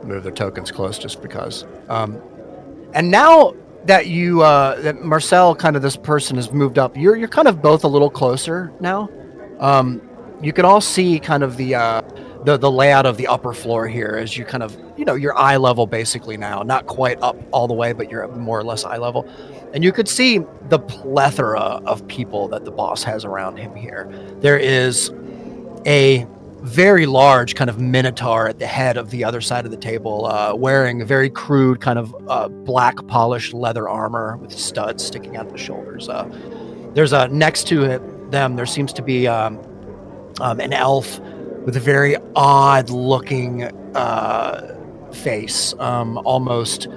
Move their tokens close just because. And now that that Marcel, kind of this person has moved up, you're kind of both a little closer now. You can all see kind of the layout of the upper floor here as you kind of, your eye level basically now, not quite up all the way, but you're more or less eye level. And you could see the plethora of people that the boss has around him here. There is a very large kind of minotaur at the head of the other side of the table, wearing a very crude kind of black polished leather armor with studs sticking out of the shoulders. There's next to them, there seems to be an elf with a very odd looking face, almost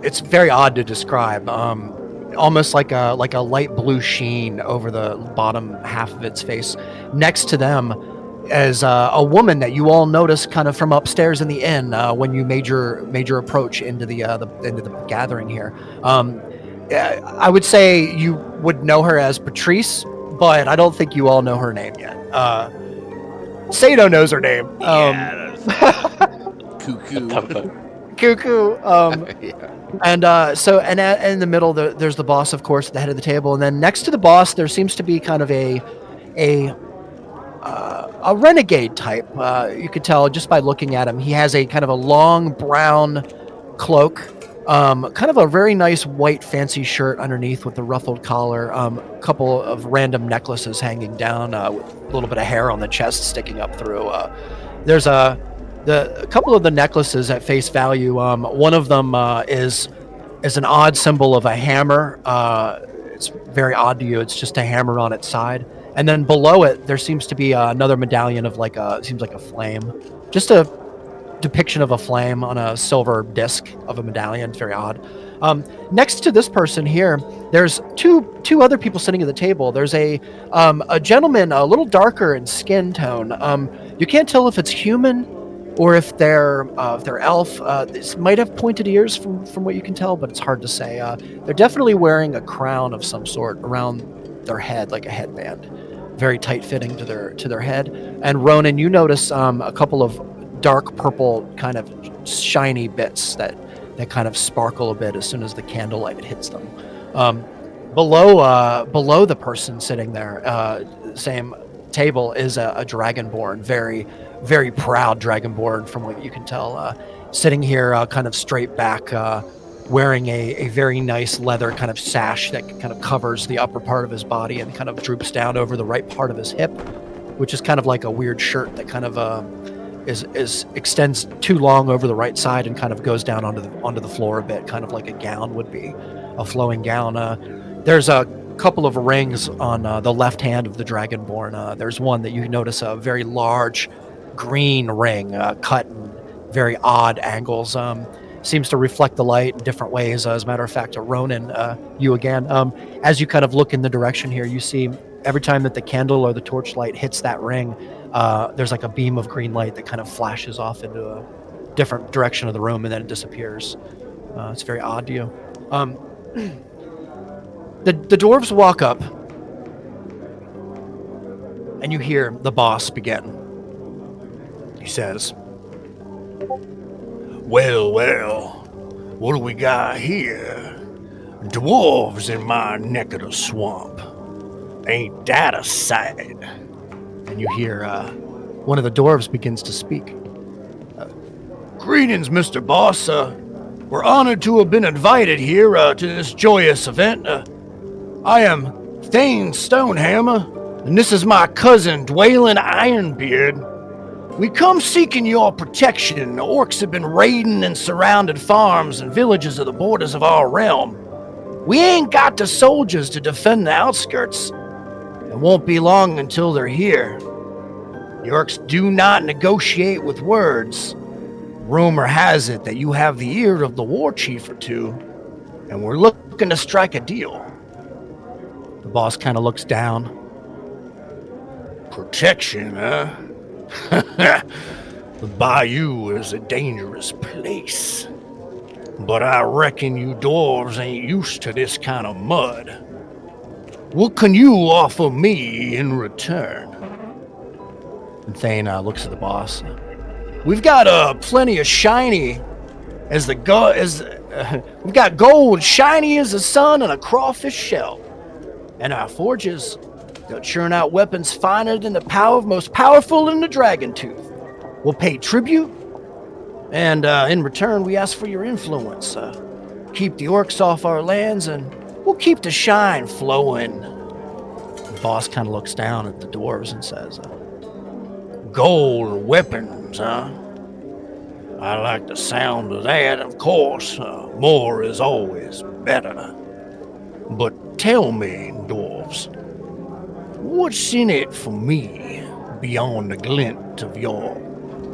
it's very odd to describe, almost like a light blue sheen over the bottom half of its face. Next to them, as a woman that you all notice kind of from upstairs in the inn when you made your approach into the gathering here. I would say you would know her as Patrice, but I don't think you all know her name yet. Sato knows her name. Cuckoo. Cuckoo. Yeah. And in the middle, there's the boss, of course, at the head of the table, and then next to the boss, there seems to be kind of a renegade type. You could tell just by looking at him. He has a kind of a long brown cloak, kind of a very nice white fancy shirt underneath with the ruffled collar, a couple of random necklaces hanging down with a little bit of hair on the chest sticking up through. There's a couple of the necklaces at face value. One of them is an odd symbol of a hammer. It's very odd to you. It's just a hammer on its side. And then below it, there seems to be another medallion of seems like a flame. Just a depiction of a flame on a silver disc of a medallion. It's very odd. Next to this person here, there's two other people sitting at the table. There's a gentleman, a little darker in skin tone. You can't tell if it's human or if they're elf. This might have pointed ears from what you can tell, but it's hard to say. They're definitely wearing a crown of some sort around their head, like a headband, very tight fitting to their head. And Ronan, you notice a couple of dark purple kind of shiny bits that kind of sparkle a bit as soon as the candlelight hits them. Below the person sitting there, same table, is a dragonborn, very very proud dragonborn from what you can tell, sitting here kind of straight back, wearing a very nice leather kind of sash that kind of covers the upper part of his body and kind of droops down over the right part of his hip, which is kind of like a weird shirt that kind of is extends too long over the right side and kind of goes down onto the floor a bit, kind of like a gown would be, a flowing gown. There's a couple of rings on the left hand of the dragonborn. There's one that you notice, a very large green ring, cut in very odd angles. Seems to reflect the light in different ways. As a matter of fact, Ronan, you again, as you kind of look in the direction here, you see every time that the candle or the torchlight hits that ring, there's like a beam of green light that kind of flashes off into a different direction of the room and then it disappears. It's very odd to you. The dwarves walk up and you hear the boss begin. He says, Well, what do we got here? Dwarves in my neck of the swamp. Ain't that a sight? And you hear one of the dwarves begins to speak. Greetings, Mr. Boss. We're honored to have been invited here to this joyous event. I am Thane Stonehammer, and this is my cousin, Dwaylen Ironbeard. We come seeking your protection. The orcs have been raiding and surrounded farms and villages of the borders of our realm. We ain't got the soldiers to defend the outskirts. It won't be long until they're here. The orcs do not negotiate with words. Rumor has it that you have the ear of the war chief or two, and we're looking to strike a deal. The boss kind of looks down. Protection, huh? The bayou is a dangerous place. But I reckon you dwarves ain't used to this kind of mud. What can you offer me in return? And Thane looks at the boss. We've got plenty of shiny we've got gold shiny as the sun and a crawfish shell. And our forges, they'll churn out weapons finer than the most powerful in the dragon tooth. We'll pay tribute, and in return, we ask for your influence. Keep the orcs off our lands, and we'll keep the shine flowing. The boss kind of looks down at the dwarves and says, Gold weapons, huh? I like the sound of that, of course. More is always better. But tell me, dwarves, what's in it for me beyond the glint of your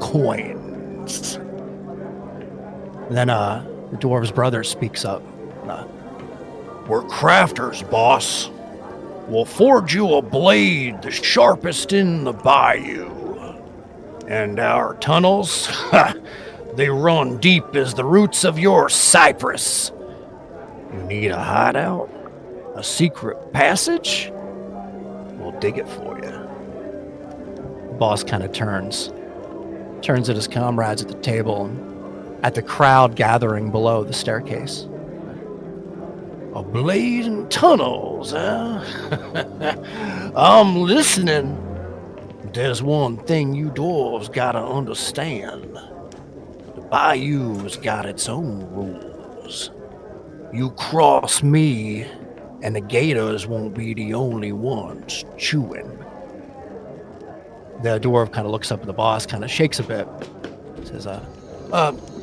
coins? And then the dwarves' brother speaks up. We're crafters, boss. We'll forge you a blade the sharpest in the bayou. And our tunnels, they run deep as the roots of your cypress. You need a hideout? A secret passage? We'll dig it for you. The boss kind of turns at his comrades at the table and at the crowd gathering below the staircase. A blade and tunnels, huh? I'm listening. There's one thing you dwarves gotta understand. The bayou's got its own rules. You cross me, and the gators won't be the only ones chewing. The dwarf kind of looks up at the boss, kind of shakes a bit. Says,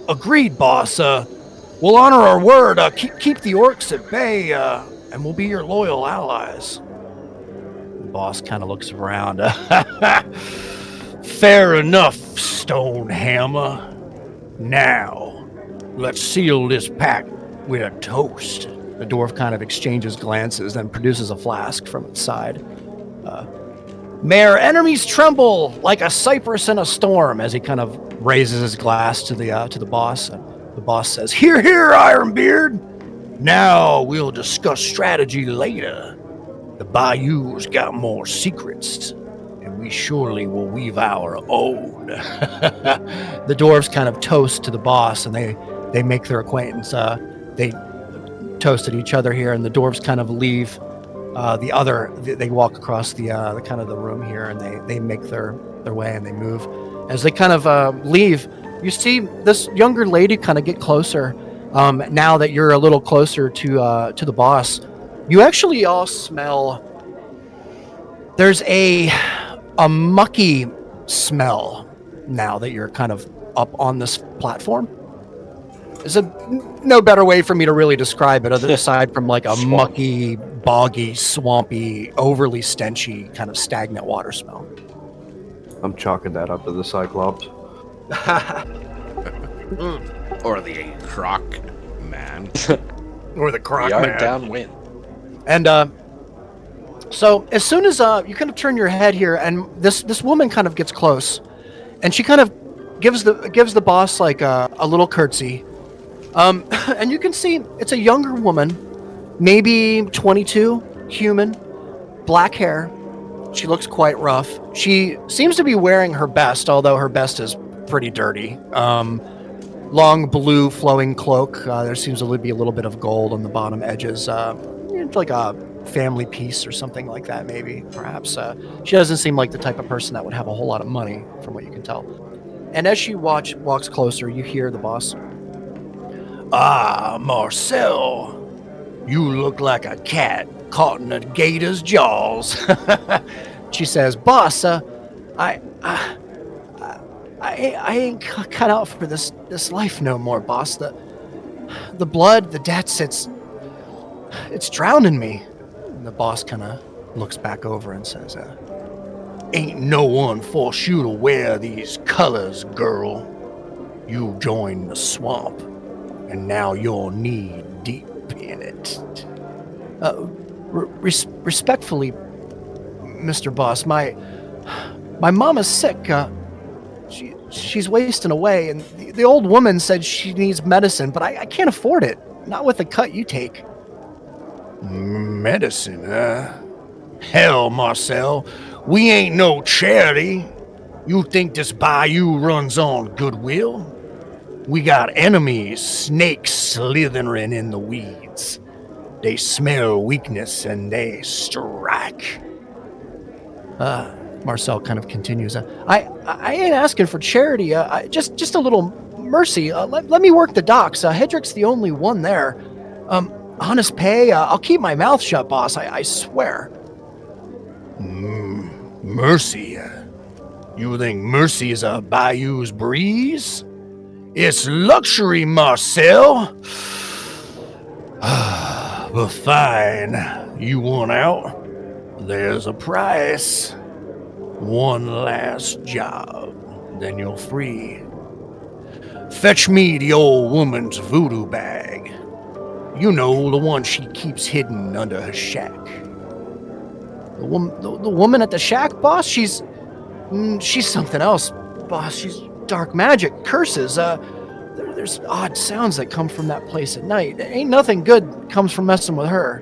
Agreed, boss. We'll honor our word. Keep the orcs at bay, and we'll be your loyal allies. the boss kind of looks around. Fair enough, Stonehammer. Now, let's seal this pact with a toast. The dwarf kind of exchanges glances, then produces a flask from its side. May our enemies tremble like a cypress in a storm, as he kind of raises his glass to the boss. And the boss says, Hear, hear, Ironbeard. Now we'll discuss strategy later. The bayou's got more secrets, and we surely will weave our own. The dwarves kind of toast to the boss, and they make their acquaintance. They toast at each other here, and the dwarves kind of leave. They walk across the kind of the room here, and they make their way, and they move. As they kind of leave, you see this younger lady kind of get closer. Now that you're a little closer to the boss, you actually all smell. There's a mucky smell now that you're kind of up on this platform. There's no better way for me to really describe it aside from like a mucky, boggy, swampy, overly stenchy, kind of stagnant water smell. I'm chalking that up to the Cyclops. Or the Croc man. Or the Croc We are man. downwind. And so as soon as you kind of turn your head here, and this woman kind of gets close, and she kind of gives the boss like a little curtsy. And you can see it's a younger woman, maybe 22, human, black hair. She looks quite rough. She seems to be wearing her best, although her best is pretty dirty. Long blue flowing cloak. There seems to be a little bit of gold on the bottom edges. It's like a family piece or something like that, maybe, perhaps. She doesn't seem like the type of person that would have a whole lot of money, from what you can tell. And as she walks closer, you hear the boss. Ah, Marcel. You look like a cat caught in a gator's jaws. She says, "Boss, I ain't cut out for this life no more, boss. The blood, the debts, it's drowning me." And the boss kind of looks back over and says, Ain't no one forced you to wear these colors, girl. You joined the swamp, and now you're knee deep in it. Respectfully, Mr. Boss, my mama's sick. She's wasting away, and the old woman said she needs medicine, but I can't afford it. Not with the cut you take. Medicine, huh? Hell, Marcel, we ain't no charity. You think this bayou runs on goodwill? We got enemies, snakes slithering in the weeds. They smell weakness and they strike. Marcel kind of continues. I ain't asking for charity. Just a little mercy. Let me work the docks. Hedrick's the only one there. Honest pay. I'll keep my mouth shut, boss. I swear. Mercy. You think mercy is a bayou's breeze? It's luxury, Marcel. But fine. You want out? There's a price. One last job, then you're free. Fetch me the old woman's voodoo bag. You know, the one she keeps hidden under her shack. The woman at the shack, boss? She's something else. boss, she's dark magic, curses. There's odd sounds that come from that place at night. Ain't nothing good comes from messing with her.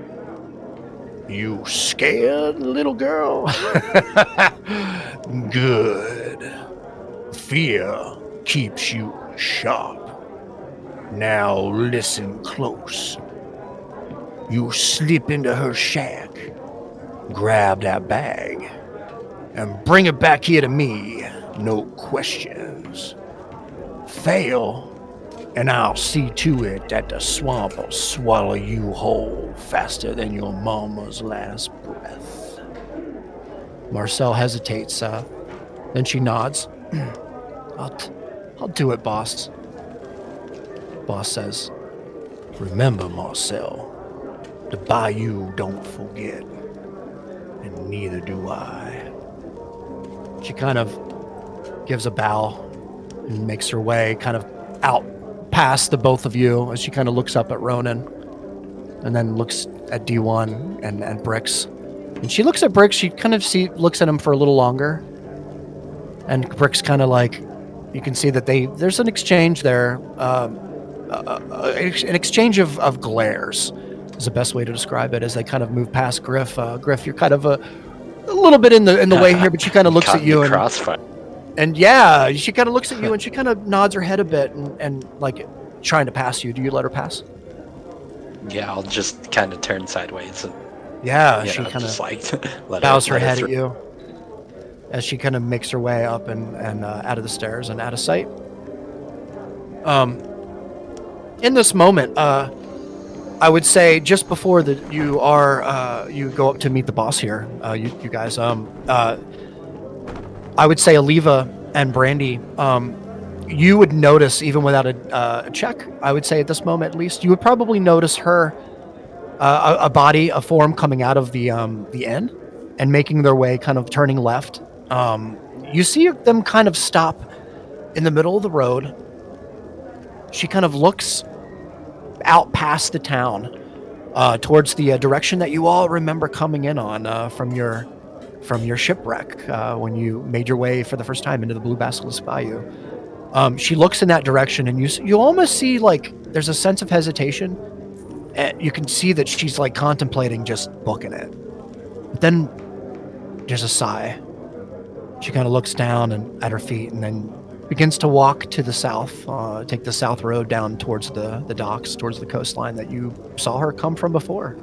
You scared, little girl? Good. Fear keeps you sharp. Now listen close. You slip into her shack, grab that bag, and bring it back here to me. No questions. Fail, and I'll see to it that the swamp will swallow you whole faster than your mama's last breath. Marcel hesitates, then she nods. I'll do it, boss. Boss says, Remember, Marcel, the bayou don't forget, and neither do I. she kind of gives a bow and makes her way kind of out past the both of you as she kind of looks up at Ronan and then looks at D1 and Brix. And she looks at Brix, she kind of looks at him for a little longer. And Brix kind of like, you can see that there's an exchange there, an exchange of glares is the best way to describe it as they kind of move past Griff. Griff, you're kind of a little bit in the way here, but she kind of looks at you and yeah, she kind of looks at you and she kind of nods her head a bit and like trying to pass you. Do you let her pass? Yeah, I'll just kind of turn sideways and she kind of like bows her head at you as she kind of makes her way up and out of the stairs and out of sight. In this moment, I would say just before you go up to meet the boss here, you guys, I would say Aliva and Brandy, you would notice, even without a check, I would say at this moment at least, you would probably notice her, a form coming out of the inn and making their way, kind of turning left. You see them kind of stop in the middle of the road. She kind of looks out past the town, towards the direction that you all remember coming in on from your shipwreck when you made your way for the first time into the Blue Basilisk Bayou. She looks in that direction, and you almost see like there's a sense of hesitation. You can see that she's like contemplating just booking it. But then there's a sigh. She kind of looks down and at her feet, and then begins to walk to the south, take the south road down towards the docks, towards the coastline that you saw her come from before.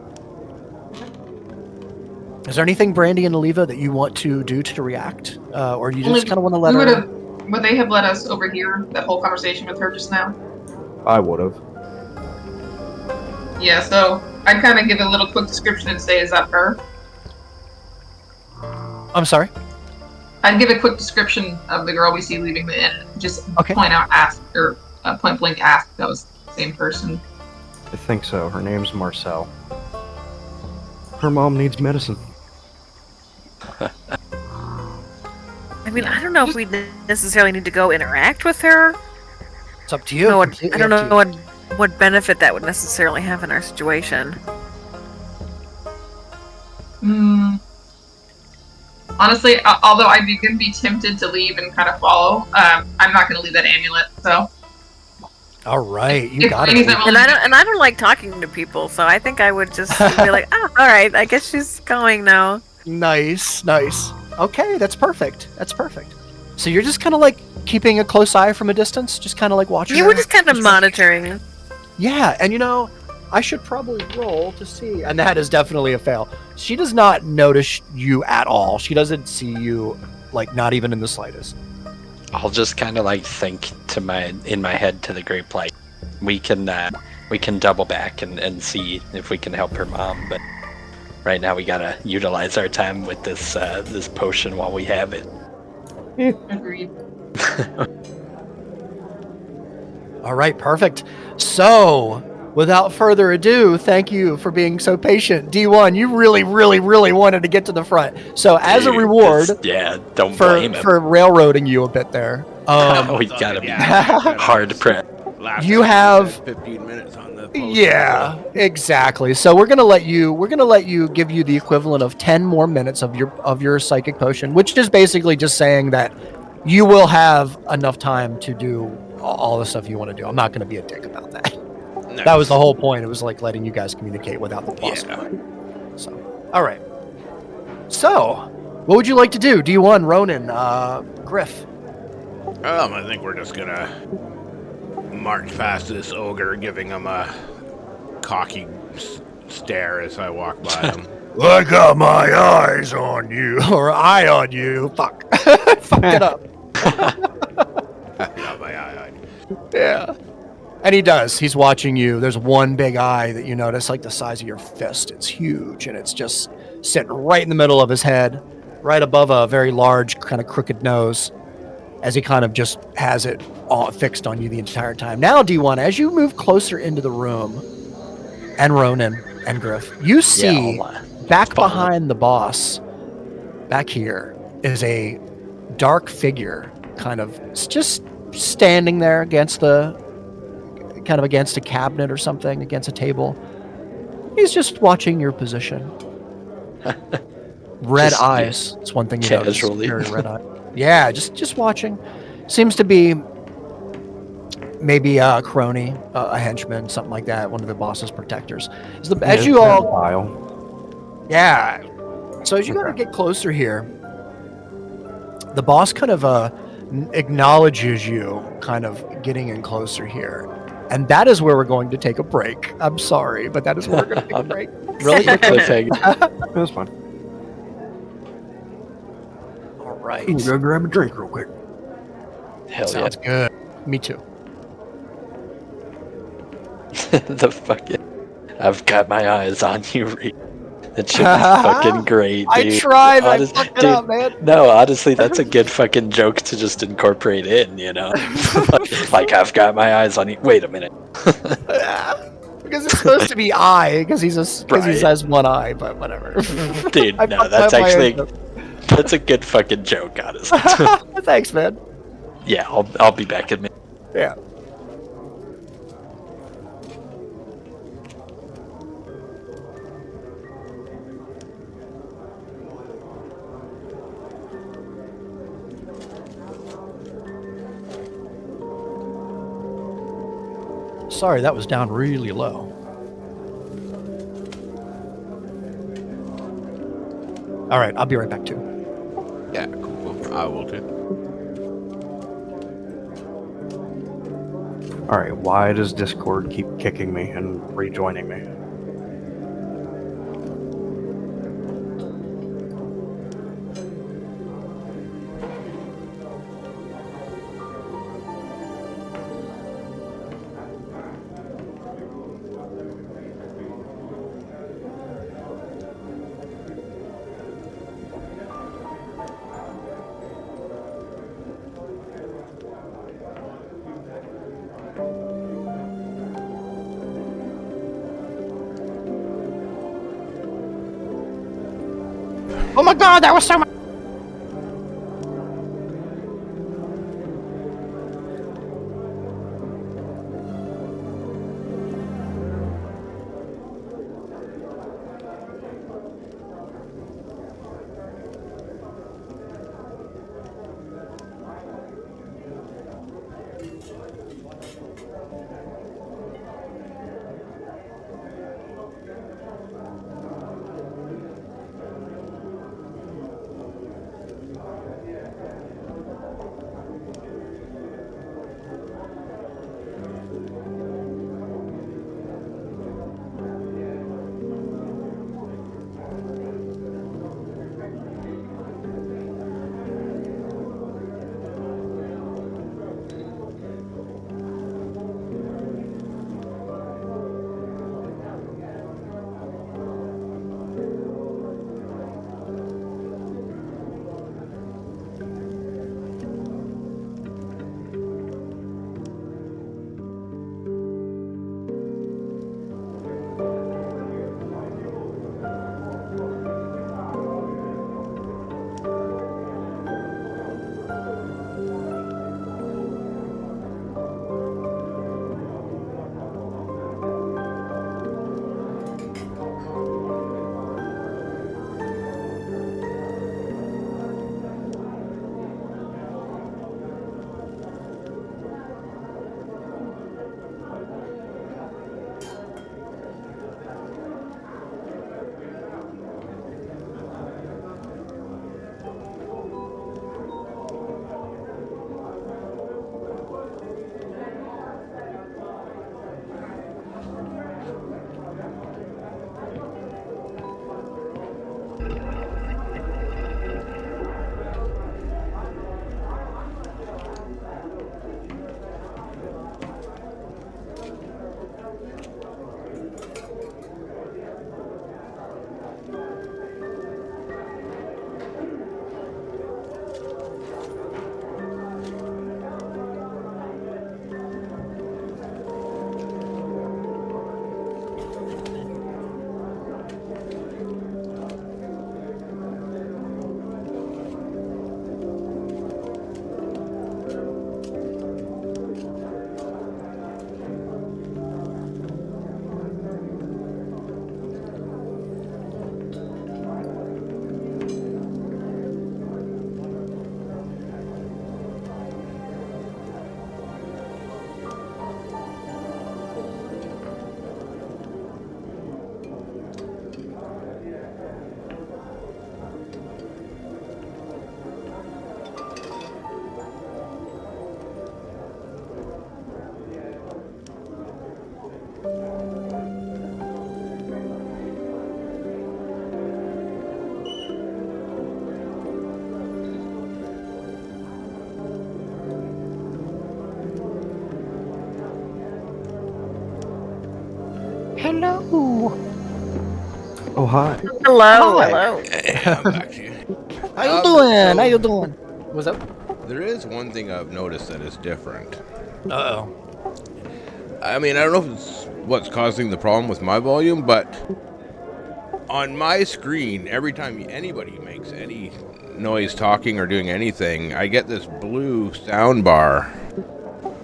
Is there anything, Brandy and Aliva, that you want to do to react? Or you just kind of want to let her... Would they have let us overhear that whole conversation with her just now? I would have. Yeah, so I'd kind of give a little quick description and say, is that her? I'm sorry? I'd give a quick description of the girl we see leaving the inn. Just point blank ask that was the same person. I think so. Her name's Marcel. Her mom needs medicine. I mean, I don't know if we necessarily need to go interact with her. It's up to you. I don't know what benefit that would necessarily have in our situation. Honestly, although I'd be going to be tempted to leave and kind of follow, I'm not going to leave that amulet, so... All right, you got it. And I don't like talking to people, so I think I would just be like, oh, all right, I guess she's going now. Nice. Okay, that's perfect. So you're just kind of like keeping a close eye from a distance, just kind of like watching her? We're just kind of monitoring. Yeah, and I should probably roll to see. And that is definitely a fail. She does not notice you at all. She doesn't see you, like, not even in the slightest. I'll just kind of like think in my head to the group, like, we can double back and see if we can help her mom, but right now we gotta utilize our time with this potion while we have it. Agreed. All right, perfect. So, without further ado, thank you for being so patient. D1, you really, really, really wanted to get to the front. So, as a reward, don't blame him for railroading you a bit there. We gotta be hard prep. You have 15 minutes on the post. Yeah, exactly. So we're gonna let you give you the equivalent of 10 more minutes of your psychic potion, which is basically just saying that you will have enough time to do all the stuff you want to do. I'm not going to be a dick about that. Nice. That was the whole point. It was like letting you guys communicate without the boss. Yeah. So, all right. So, what would you like to do? D1, Ronan, Griff. I think we're just gonna march past this ogre, giving him a cocky stare as I walk by him. I got my eyes on you, or eye on you. Fuck. Fuck it up. I got my eye on you. Yeah. And he does. He's watching you. There's one big eye that you notice, like the size of your fist. It's huge, and it's just sitting right in the middle of his head, right above a very large, kind of crooked nose, as he kind of just has it all fixed on you the entire time. Now, D1, as you move closer into the room, and Ronan and Griff, you see back behind the boss, back here, is a dark figure, kind of just standing there against a cabinet or something, against a table. He's just watching your position. Red Just, eyes. It's one thing you notice. casually. Very red eye. Yeah, just watching. Seems to be maybe a crony, a henchman, something like that. One of the boss's protectors. As you all, yeah. So as you kind of get closer here, the boss kind of acknowledges you, kind of getting in closer here. And that is where we're going to take a break. I'm sorry, but that is where we're going to take a break. Really good cliffhanger. It was fun. All right. I'm gonna grab a drink real quick. Hell Sounds good. Me too. yeah. The fucking. I've got my eyes on you, Reed. That should be fucking great, dude. I tried. I fucked it up, man. No, honestly, that's a good fucking joke to just incorporate in, you know? Like, I've got my eyes on you. Wait a minute. Because it's supposed to be eye, because he says one eye, but whatever. Dude, I no, fucked that's up my actually... own That's a good fucking joke, honestly. Thanks, man. Yeah, I'll be back in a minute. Yeah. Sorry, that was down really low. All right, I'll be right back too. Yeah, cool. I will too. Alright, why does Discord keep kicking me and rejoining me? Oh my god, that was so much. Hello. Oh, hi. Hello, Hi. hello. Hey, I'm back to you. How you Um, doing? so- How you doing? What's up? There is one thing I've noticed that is different. Uh-oh. I mean, I don't know if it's what's causing the problem with my volume, but on my screen, every time anybody makes any noise talking or doing anything, I get this blue sound bar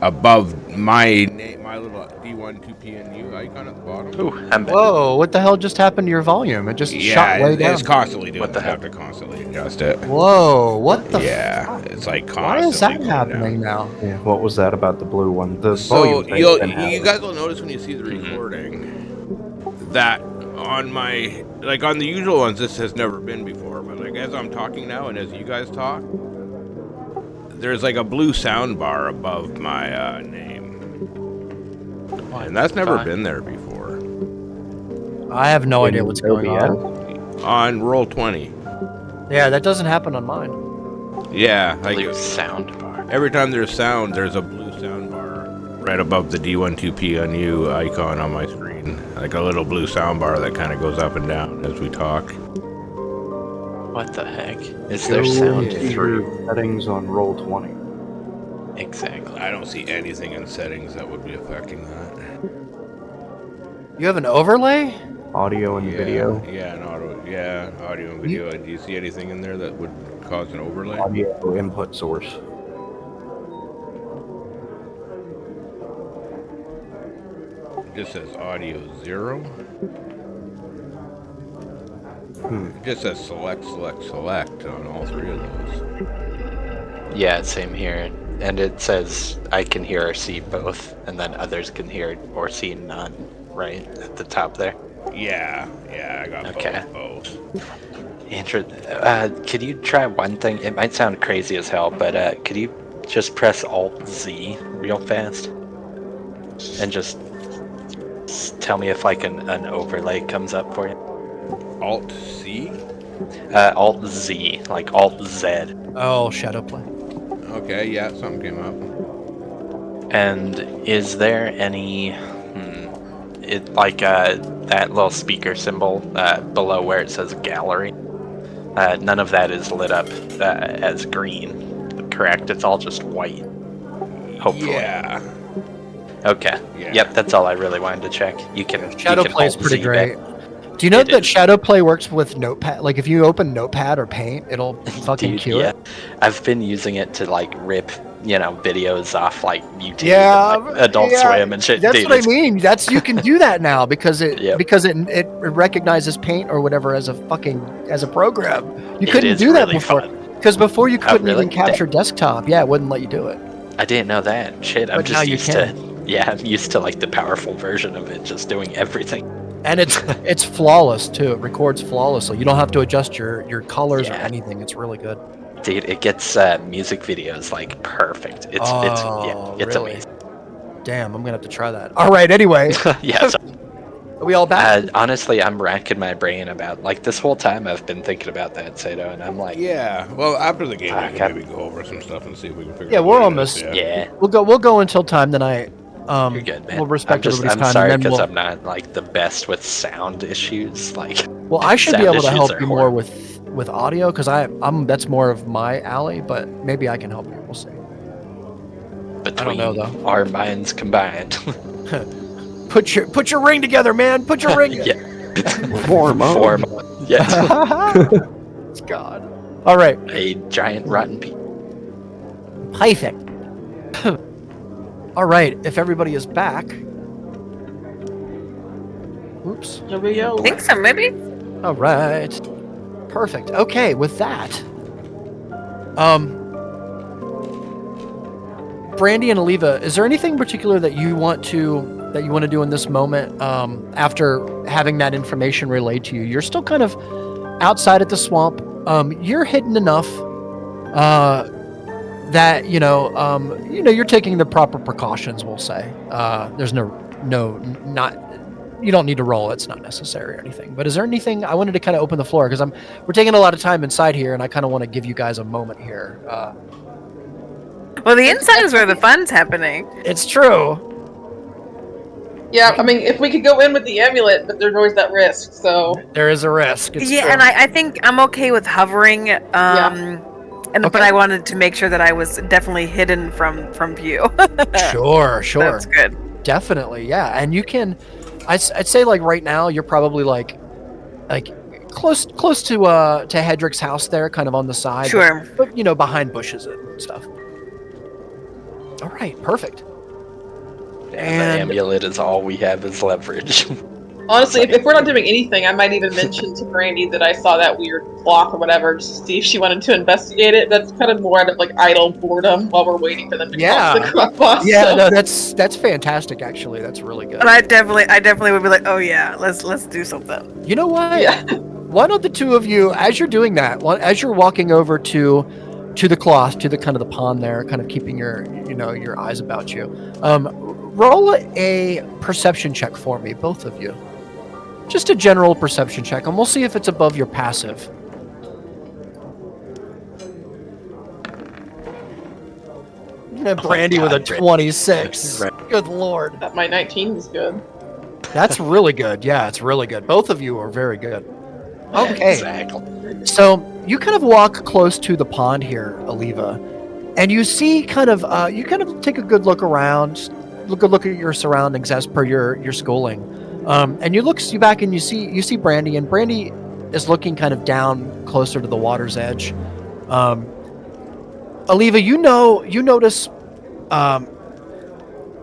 above my little D12PNU icon at the bottom. Ooh, I'm back. Whoa, what the hell just happened to your volume? It just shot Yeah, way down. it's constantly doing What the that. I have to constantly adjust it. Whoa, what the Yeah, it's like Why is constantly that going happening down. now? Yeah, what was that about the blue one? The So volume thing's been you happening. guys will notice when you see the recording that on my on the usual ones this has never been before, but like as I'm talking now and as you guys talk, there's like a blue sound bar above my name, and that's never Fine. been there before I have no In idea what's going OBS? on. on Roll20. Yeah, that doesn't happen on mine. Yeah, like Blue sound bar. every time there's sound, there's a blue sound bar right above the D12PNU icon on my screen, like a little blue sound bar that kind of goes up and down as we talk. What the heck? Is there Go sound to through? your settings on Roll20. Exactly. I don't see anything in settings that would be affecting that. You have an overlay? Audio and video. Yeah, audio and video. Do you see anything in there that would cause an overlay? Audio input source. It just says audio 0. It just says select on all three of those. Yeah, same here. And it says I can hear or see both, and then others can hear or see none, right? At the top there. Yeah, I got Okay. both. Could you try one thing? It might sound crazy as hell, but could you just press Alt-Z real fast? And just tell me if like an overlay comes up for you. Alt-C? Alt-Z, like Alt-Z. Oh, shadow play. Okay, yeah, something came up. And is there any, that little speaker symbol below where it says gallery? None of that is lit up as green, correct? It's all just white. Hopefully. Yeah. Okay. Yeah. Yep, that's all I really wanted to check. You can Shadow you can play is Alt-Z pretty great. that. Do you know It that is. shadow play works with Notepad? Like if you open Notepad or Paint, it'll fucking Dude, cue yeah. it. I've been using it to like rip, videos off like YouTube Yeah, and, like, Adult yeah, Swim and shit. That's Dude, what I it's- mean. That's you can do that now because it Yep. it recognizes Paint or whatever as a program. You It couldn't is do that really before. fun. Because before you couldn't really? even capture desktop. Yeah, it wouldn't let you do it. I didn't know that. Shit, I'm But now just you used to. Yeah, I'm used to like the powerful version of it, just doing everything. And it's flawless too. It records flawlessly. You don't have to adjust your colors or Yeah. anything. It's really good. Dude, it gets music videos like perfect. It's really? amazing. Damn, I'm gonna have to try that. All right. Anyway, Yeah. So, are we all back? honestly, I'm racking my brain about like this whole time I've been thinking about that, Sato, and I'm like, Yeah. Well, after the game, we Okay. can maybe go over some stuff and see if we can figure Yeah, out we're what it almost- is, yeah, We'll go until time tonight. you're good, man. We'll respect I'm everybody's time. sorry and then because we'll, I'm not like the best with sound issues. Like, well, I should be sound able to issues help are you more horrible. with audio because I'm that's more of my alley. But maybe I can help you. We'll see. between know, though. our minds combined. Put your ring together, man. Put your ring. Yeah. Warm up. Form. Yeah. God. All right. A giant rotten piece. Perfect. All right. If everybody is back. Oops. I think so, maybe. All right. Perfect. Okay, with that. Brandy and Aliva, is there anything particular that you want to do in this moment after having that information relayed to you? You're still kind of outside at the swamp. You're hidden enough that you're taking the proper precautions, we'll say. There's not you don't need to roll. It's not necessary or anything. But is there anything I wanted to kind of open the floor because we're taking a lot of time inside here, and I kind of want to give you guys a moment here. Well, the inside is where the fun's happening. It's true. Yeah, I mean, if we could go in with the amulet, but there's always that risk, so... There is a risk. It's true. And I think I'm okay with hovering. But I wanted to make sure that I was definitely hidden from view. Sure. That's good. Definitely, yeah. And you can, I'd say like right now you're probably like close to Hedrick's house there, kind of on the side. Sure. But behind bushes and stuff. All right, perfect. And the amulet is all we have as leverage. Honestly, if we're not doing anything, I might even mention to Brandy that I saw that weird clock or whatever, just to see if she wanted to investigate it. That's kind of more out of like idle boredom while we're waiting for them to come to the Croc boss. Yeah, so. no, that's fantastic. Actually, that's really good. And I definitely would be like, oh yeah, let's do something. You know what? Yeah. Why don't the two of you, as you're doing that, as you're walking over to the cloth, to the kind of the pond there, kind of keeping your your eyes about you, roll a perception check for me, both of you. Just a general perception check, and we'll see if it's above your passive. Brandy with a 26. Good lord. My 19 is good. That's really good. Yeah, it's really good. Both of you are very good. Okay. Exactly. So you kind of walk close to the pond here, Aliva, and you see you kind of take a good look around, look at your surroundings as per your schooling. And you back and you see Brandy, and Brandy is looking kind of down closer to the water's edge. Aliva, you notice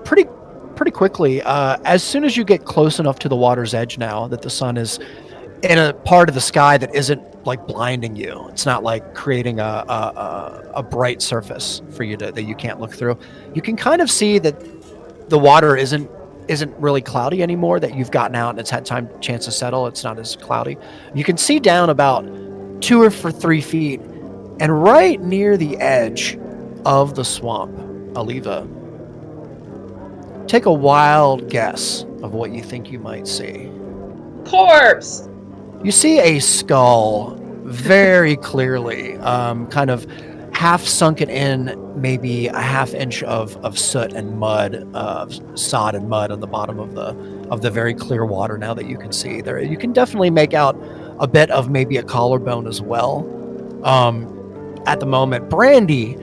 pretty quickly, as soon as you get close enough to the water's edge now that the sun is in a part of the sky that isn't like blinding you. It's not like creating a bright surface for you that you can't look through. You can kind of see that the water isn't really cloudy anymore, that you've gotten out and it's had chance to settle. It's not as cloudy. You can see down about 2 or 3 feet, and right near the edge of the swamp, Aliva, take a wild guess of what you think you might see. Corpse! You see a skull very clearly, kind of half sunken in, maybe a half inch of soot and mud, sod and mud on the bottom of the very clear water. Now that you can see there, you can definitely make out a bit of maybe a collarbone as well. At the moment, Brandy,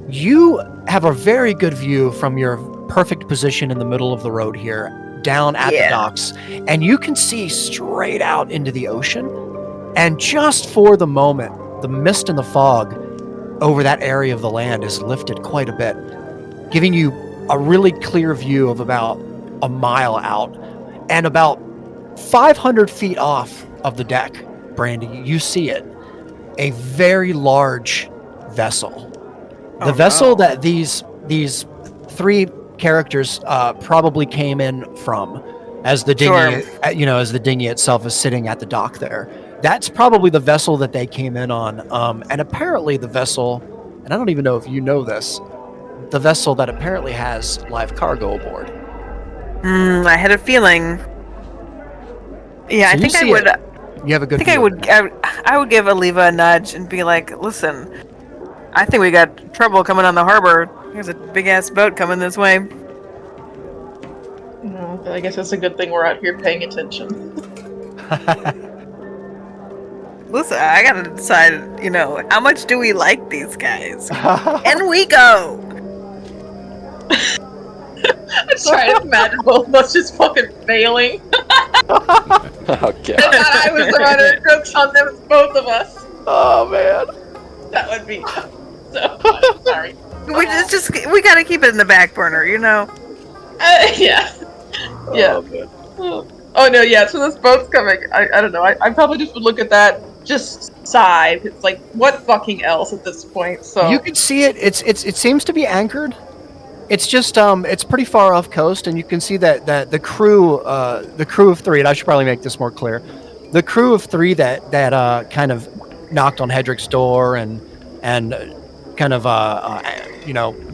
you have a very good view from your perfect position in the middle of the road here, down at the docks, and you can see straight out into the ocean. And just for the moment, the mist and the fog over that area of the land is lifted quite a bit, giving you a really clear view of about a mile out, and about 500 feet off of the deck, Brandy, you see it, a very large vessel. The vessel that these 3 characters probably came in from, as the dinghy, as the dinghy itself is sitting at the dock there. That's probably the vessel that they came in on. And apparently the vessel, and I don't even know if you know this, the vessel that apparently has live cargo aboard. I had a feeling. Yeah, so I think I would. You have a good. I think I would give Aliva a nudge and be like, "Listen, I think we got trouble coming on the harbor. There's a big ass boat coming this way." No, I guess it's a good thing we're out here paying attention. Listen, I gotta decide, how much do we like these guys? And we go! I'm trying to imagine both of us just fucking failing. Okay. I thought I was the runner. Jokes on them, it's both of us. Oh, man. That would be so sorry. We gotta keep it in the back burner, Yeah. Yeah. Oh, Oh no, yeah, so this boat's coming. I don't know. I probably just would look at that, just sigh. It's like, what fucking else at this point? So you can see it. It seems to be anchored. It's just it's pretty far off coast, and you can see that the crew of 3. And I should probably make this more clear. The crew of 3 that kind of knocked on Hedrick's door and kind of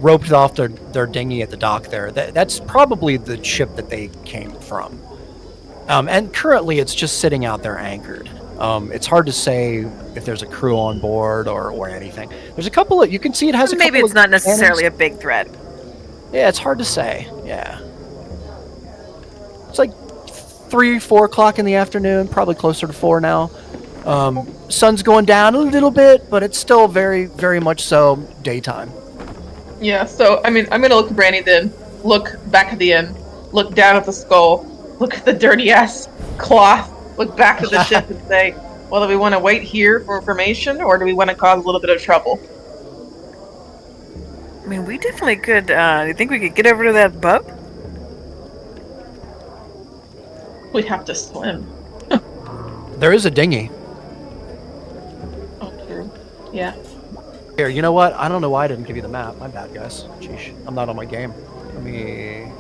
roped off their dinghy at the dock there. That's probably the ship that they came from. And currently it's just sitting out there anchored. It's hard to say if there's a crew on board or anything. There's a couple of, you can see it has a couple of... Maybe it's not necessarily a big threat. Yeah, it's hard to say. Yeah. It's like 3, 4 o'clock in the afternoon, probably closer to 4 now. Sun's going down a little bit, but it's still very, very much so daytime. Yeah, so, I mean, I'm gonna look at Brandy then, look back at the inn, look down at the skull, look at the dirty-ass cloth, look back at the ship and say, well, do we want to wait here for information, or do we want to cause a little bit of trouble? I mean, we definitely could. Do you think we could get over to that boat? We'd have to swim. There is a dinghy. Oh, true. Yeah. Here, you know what? I don't know why I didn't give you the map. My bad, guys. Sheesh. I'm not on my game. Let me...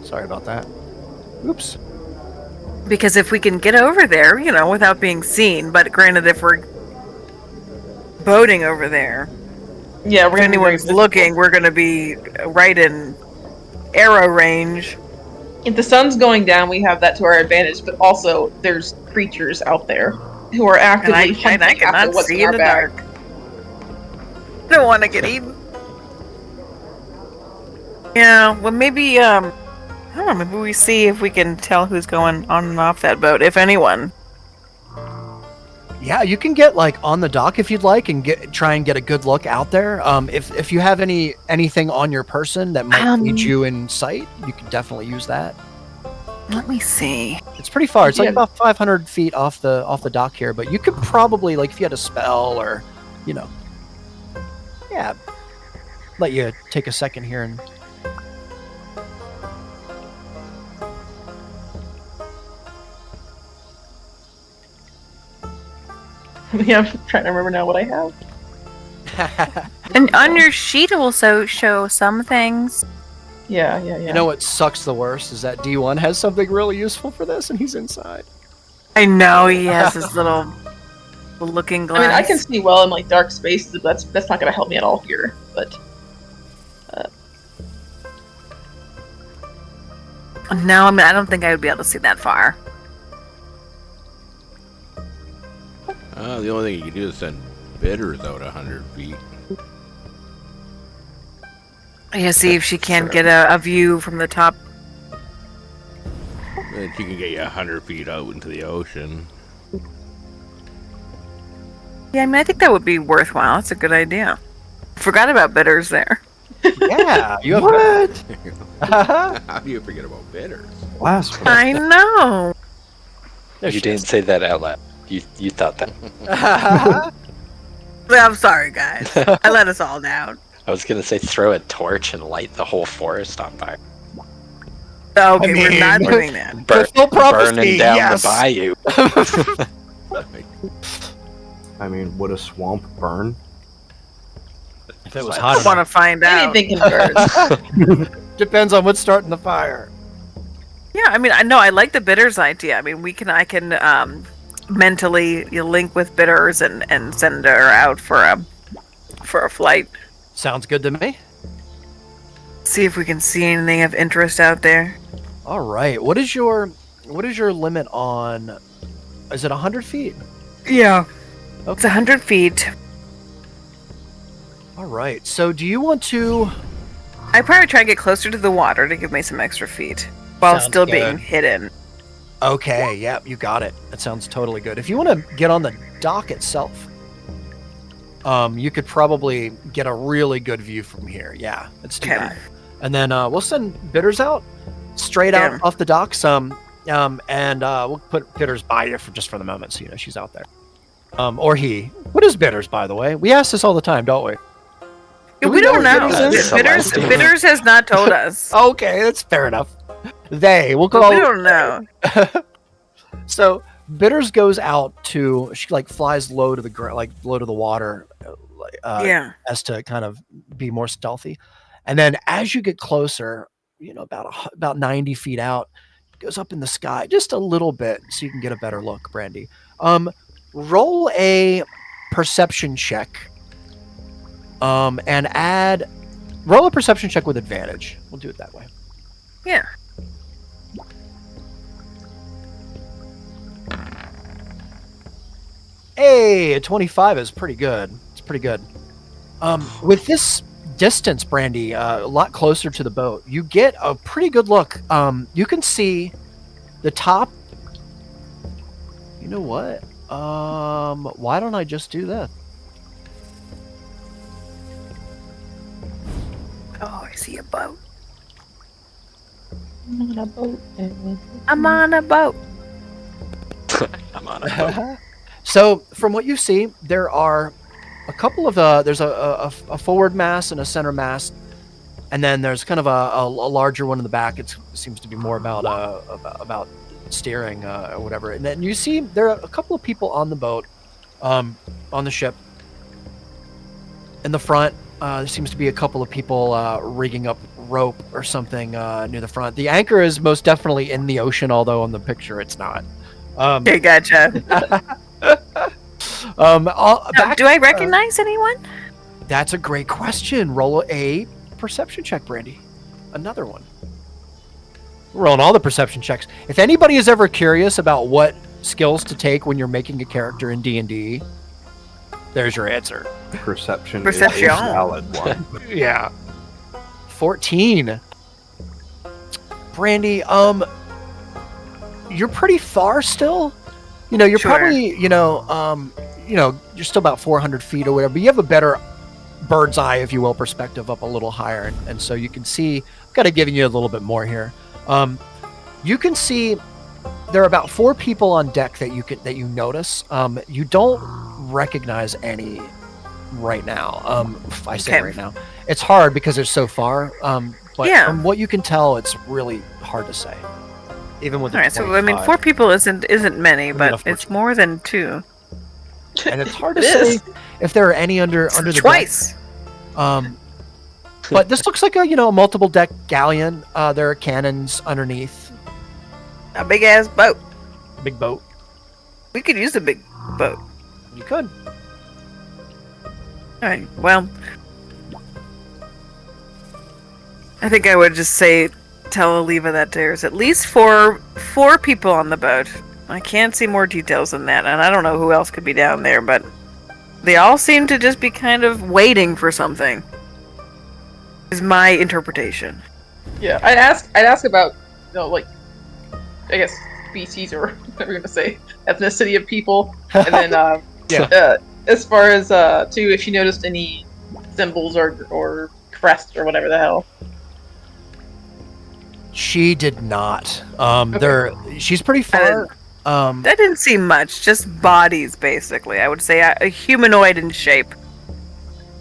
Sorry about that. Oops. Because if we can get over there, you know, without being seen, but granted, if we're boating over there, Yeah, if we're gonna be very anyone's visible. looking, we're going to be right in arrow range. If the sun's going down, we have that to our advantage, but also there's creatures out there who are actively And I hunting cannot after what's see in in our the bag. dark. Don't want to get eaten. Yeah, well, maybe, I don't know, maybe we see if we can tell who's going on and off that boat, if anyone. Yeah, you can get like on the dock if you'd like, and try and get a good look out there. If you have anything on your person that might lead you in sight, you can definitely use that. Let me see. It's pretty far. It's like Yeah. about 500 feet off the dock here, but you could probably, like, if you had a spell or, you know, yeah, let you take a second here and. Yeah, I'm trying to remember now what I have. And on your sheet it will show some things. Yeah. You know what sucks the worst is that D1 has something really useful for this, and he's inside. I know he has his little looking glass. I mean, I can see well in like dark spaces, but that's not going to help me at all here. But No, I mean, I don't think I would be able to see that far. The only thing you can do is send bitters out 100 feet. Yeah, see if she can get a view from the top. And she can get you 100 feet out into the ocean. Yeah, I mean, I think that would be worthwhile. That's a good idea. Forgot about bitters there. Yeah, you have What? How do you forget about bitters? Last one. I know. There You she didn't is. say that out loud. You thought that. I'm sorry, guys. I let us all down. I was gonna say throw a torch and light the whole forest on fire. Okay, I we're not mean- doing that. Full prophecy, Burning down yes. the bayou. I mean, would a swamp burn? If it was I hot want to find out. anything can burn. Depends on what's starting the fire. Yeah, I mean, I know I like the bitters idea. I mean, I can mentally link with bitters and send her out for a flight. Sounds good to me. See if we can see anything of interest out there. All right. What is your limit on? Is it 100 feet? Yeah. Okay. It's 100 feet. All right. So do you want to? I probably try to get closer to the water to give me some extra feet while Sounds still good. being hidden. Okay. Yep. You got it. That sounds totally good. If you want to get on the dock itself, you could probably get a really good view from here. Yeah. Let's do Okay. that. And then we'll send bitters out straight Yeah. out off the docks. And we'll put bitters by you for the moment, so you know she's out there. Or he. What is bitters, by the way? We ask this all the time, don't we? Do We don't know. what bitters is? Bitters has not told us. Okay, that's fair enough. We'll But call. we don't know. So bitters goes out to, she like flies low to the ground, like low to the water, Yeah. as to kind of be more stealthy. And then as you get closer, about 90 feet out, it goes up in the sky just a little bit, so you can get a better look, Brandy. Roll a perception check. And roll a perception check with advantage. We'll do it that way. Yeah. Hey, a 25 is pretty good. It's pretty good. With this distance, Brandy, a lot closer to the boat, you get a pretty good look. You can see the top. You know what? Why don't I just do that? Oh, I see a boat. I'm on a boat. I'm on a boat. I'm on a boat. So, from what you see, there are a couple of there's a forward mast and a center mast, and then there's kind of a larger one in the back. It seems to be more about steering or whatever. And then you see there are a couple of people on the boat, on the ship. In the front, there seems to be a couple of people rigging up rope or something near the front. The anchor is most definitely in the ocean, although on the picture it's not. Okay, gotcha. Do I recognize anyone? That's a great question. Roll a perception check, Brandy. Another one. We're rolling all the perception checks. If anybody is ever curious about what skills to take when you're making a character in D&D, there's your answer. Perception. Is Perception. a valid one. Yeah. 14. Brandy, you're pretty far still. You know, you're Sure. probably, you're still about 400 feet or whatever, but you have a better bird's eye, if you will, perspective up a little higher. And so you can see, I've got to give you a little bit more here. You can see there are about 4 people on deck that you notice. You don't recognize any right now. If I say Okay. right now, it's hard because they're so far. But Yeah. from what you can tell, it's really hard to say. Even with All right, so I mean, 25. 4 people isn't many, but Enough it's more than 2. and it's hard to It say is. if there are any under the deck. Twice. But this looks like a multiple deck galleon. There are cannons underneath. A big ass boat. Big boat. We could use a big boat. You could. All right. Well, I think I would just tell Oliva that there's at least four people on the boat. I can't see more details than that, and I don't know who else could be down there, but they all seem to just be kind of waiting for something. Is my interpretation. Yeah, I'd ask about, I guess species or whatever you're gonna say, ethnicity of people, and then as far as too, if she noticed any symbols or crests or whatever the hell. She did not. She's pretty far. That didn't seem much. Just bodies, basically. I would say a humanoid in shape.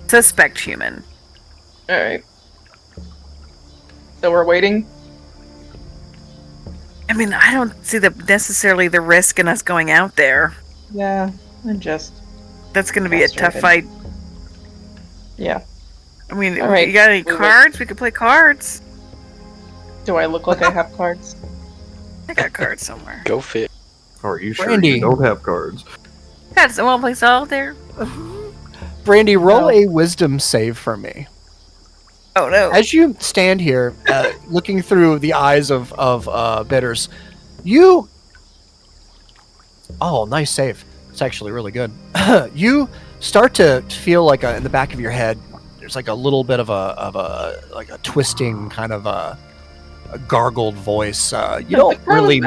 Suspect human. All right. So we're waiting. I mean, I don't see necessarily the risk in us going out there. Yeah, I'm just. That's going to be a tough fight. Yeah. I mean, All right, you got any we wait. cards? We could play cards. Do I look like I have cards? I got cards somewhere. Go fit. Are you sure Brandy. you don't have cards? Got someone play solitaire? Brandy, roll a wisdom save for me. Oh no! As you stand here, looking through the eyes of bidders, you. Oh, nice save. It's actually really good. You start to feel like in the back of your head, there's like a little bit of a twisting kind of a gargled voice. You don't really.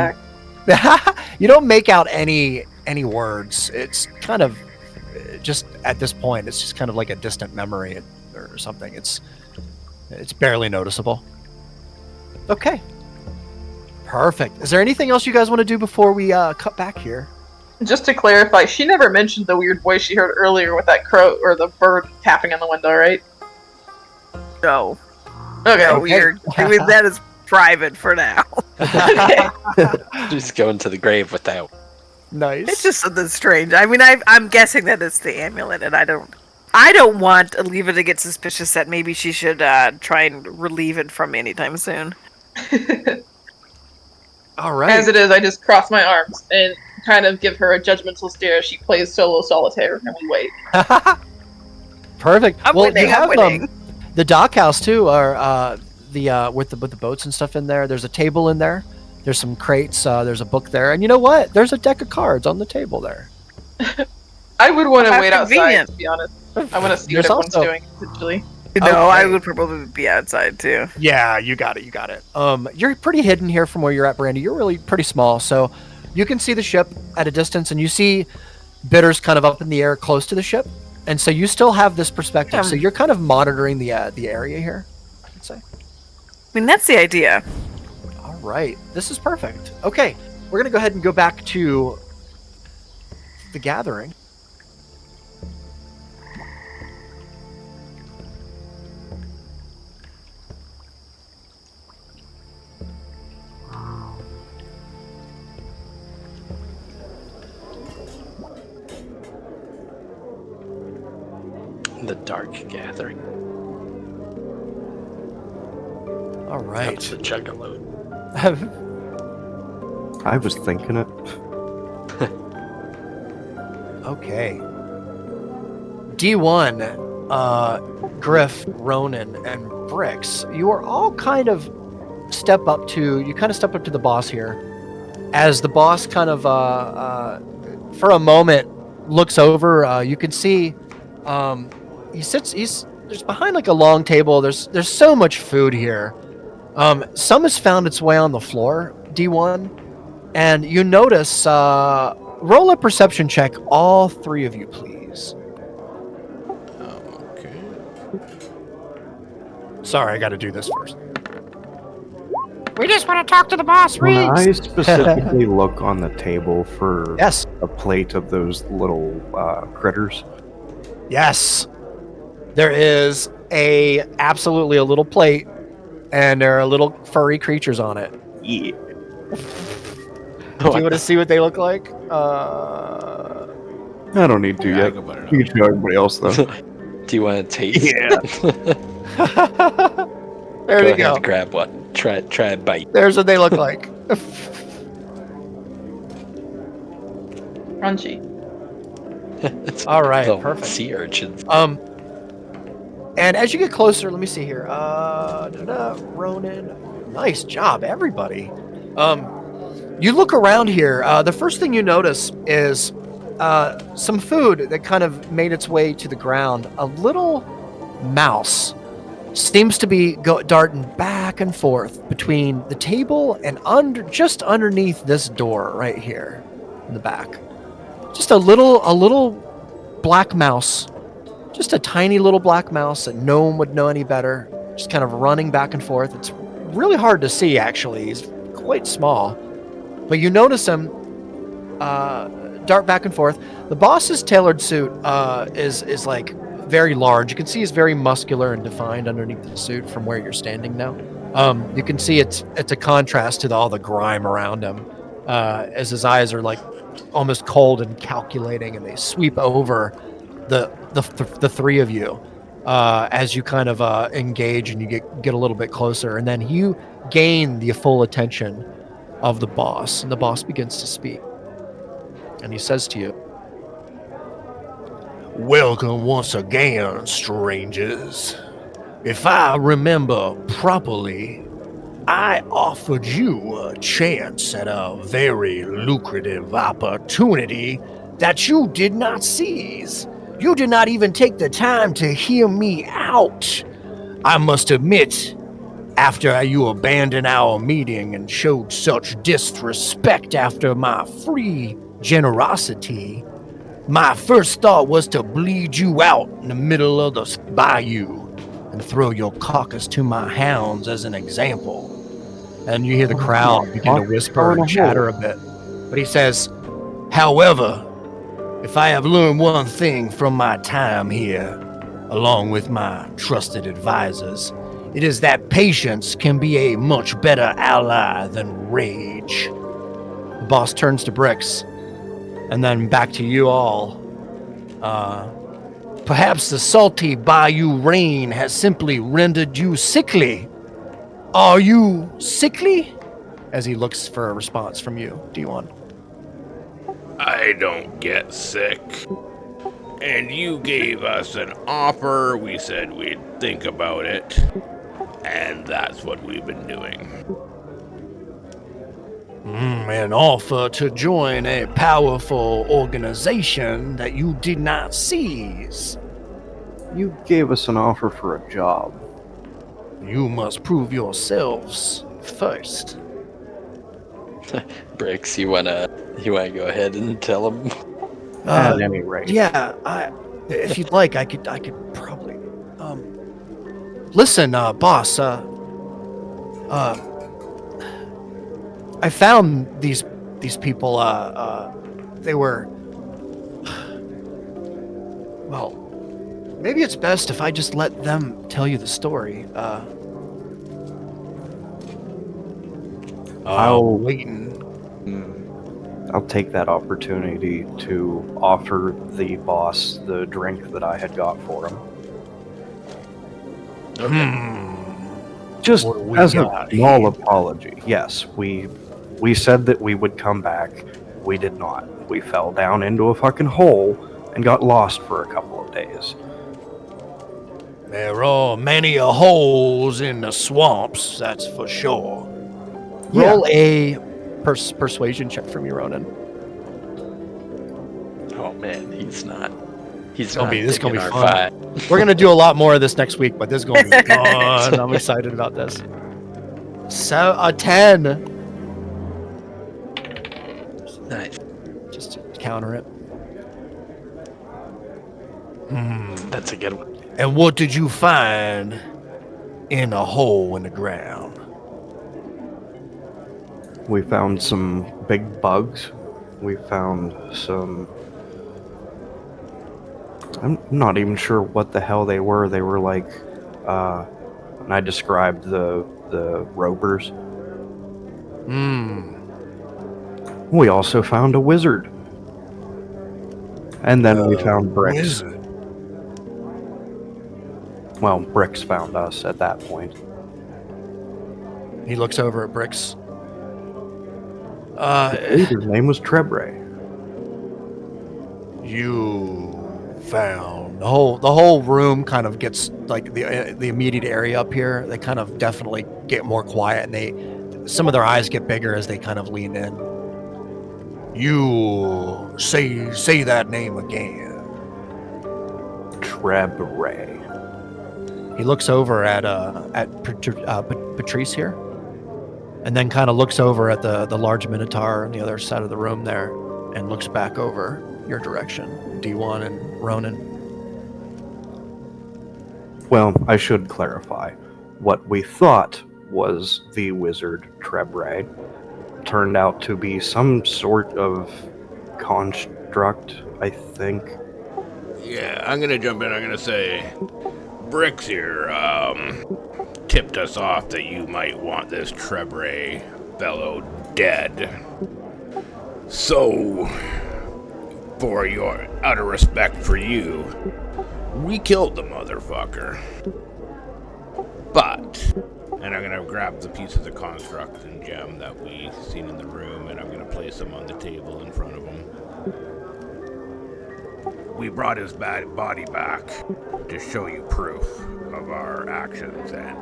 You don't make out any words. It's kind of just at this point. It's just kind of like a distant memory or something. It's barely noticeable. Okay. Perfect. Is there anything else you guys want to do before we cut back here? Just to clarify, she never mentioned the weird voice she heard earlier with that crow or the bird tapping on the window, right? No. Okay. No, weird. I mean, that is private for now. Okay. Just going to the grave without. Nice. It's just something strange. I mean, I'm guessing that it's the amulet, and I don't want Oliva to get suspicious that maybe she should try and relieve it from me anytime soon. All right. As it is, I just cross my arms and kind of give her a judgmental stare as she plays solo solitaire, and we wait. Perfect. I'm winning. You have I'm winning. the dockhouse too, or with the boats and stuff in there. There's a table in there. There's some crates. There's a book there, and you know what? There's a deck of cards on the table there. I would want to How wait outside, convenient. to be honest. I want to see There's what everyone's also- doing, essentially. No, I Okay. would probably be outside too. Yeah, you got it. You're pretty hidden here from where you're at, Brandy. You're really pretty small, so you can see the ship at a distance, and you see bitters kind of up in the air close to the ship, and so you still have this perspective. So you're kind of monitoring the area here, I would say. I mean, that's the idea. All right, this is perfect. Okay, we're gonna go ahead and go back to the gathering. The Dark Gathering. All right. That's the Juggalo. I was thinking it. Okay. D1, Griff, Ronan, and Brix, you are all kind of step up to the boss here. As the boss kind of, for a moment, looks over, you can see he's behind like a long table. There's so much food here. Some has found its way on the floor, D1, and you notice, roll a perception check, all three of you, please. Okay. Sorry, I got to do this first. We just want to talk to the boss, When I Reeds. specifically look on the table for Yes. a plate of those little critters, Yes. There is absolutely a little plate, and there are little furry creatures on it. yeah. Do you want to see what they look like? I don't need to Yeah, I yet. can put it You up. can show everybody else though. Do you want to taste? Yeah. There Go they ahead go. and grab one. Try a bite. There's what they look like. Crunchy. It's All right, little perfect. Sea urchins. And as you get closer, let me see here. Ronan, nice job, everybody. You look around here. The first thing you notice is some food that kind of made its way to the ground. A little mouse seems to be darting back and forth between the table and just underneath this door right here in the back. Just a little black mouse. Just a tiny little black mouse that no one would know any better. Just kind of running back and forth. It's really hard to see, actually. He's quite small. But you notice him dart back and forth. The boss's tailored suit is like very large. You can see he's very muscular and defined underneath the suit from where you're standing now. You can see it's a contrast to all the grime around him, as his eyes are like almost cold and calculating, and they sweep over the three of you as you kind of engage and you get a little bit closer, and then you gain the full attention of the boss, and the boss begins to speak, and he says to you, Welcome once again, strangers. If I remember properly, I offered you a chance at a very lucrative opportunity that you did not seize. You did not even take the time to hear me out. I must admit, after you abandoned our meeting and showed such disrespect after my free generosity, my first thought was to bleed you out in the middle of the bayou and throw your carcass to my hounds as an example. and you hear the crowd begin to whisper and chatter a bit. But he says, However, if I have learned one thing from my time here, along with my trusted advisors, it is that patience can be a much better ally than rage. the boss turns to Brix, and then back to you all. Perhaps the salty bayou rain has simply rendered you sickly. Are you sickly? As he looks for a response from you, D1. I don't get sick. And you gave us an offer. We said we'd think about it. And that's what we've been doing. An offer to join a powerful organization that you did not seize. You gave us an offer for a job. You must prove yourselves first. Bricks, you wanna go ahead and tell him? At any rate. Yeah, if you'd like, I could probably. Listen, boss. I found these people. They were. Well, maybe it's best if I just let them tell you the story. I'll waiting. I'll take that opportunity to offer the boss the drink that I had got for him. Just What do we as a got small here? apology. Yes, we said that we would come back. We did not. We fell down into a fucking hole and got lost for a couple of days. There are many holes in the swamps, that's for sure. Roll a persuasion check from your Ronan. Oh man, he's not. This gonna be picking our fun. fight. We're gonna do a lot more of this next week, but this is gonna be fun. I'm excited about this. So a 10. Nice. Just to counter it. That's a good one. And what did you find in a hole in the ground? We found some big bugs. We found some... I'm not even sure what the hell they were. They were like... and I described the ropers. We also found a wizard. And then we found bricks. Wizard. Well, bricks found us at that point. He looks over at Bricks. His name was Trebre. You found The whole room kind of gets like the immediate area up here. They kind of definitely get more quiet, and some of their eyes get bigger as they kind of lean in. You say that name again. Trebre. He looks over at Patrice here, and then kind of looks over at the large minotaur on the other side of the room there, and looks back over your direction, D1 and Ronan. Well, I should clarify. What we thought was the wizard Trebre turned out to be some sort of construct, I think. Yeah, I'm gonna jump in. I'm gonna say, Bricks here tipped us off that you might want this Trebre fellow dead. So, for your utter respect for you, we killed the motherfucker. But, and I'm gonna grab the pieces of construct and gem that we seen in the room, and I'm gonna place them on the table in front of him. We brought his body back to show you proof of our actions, and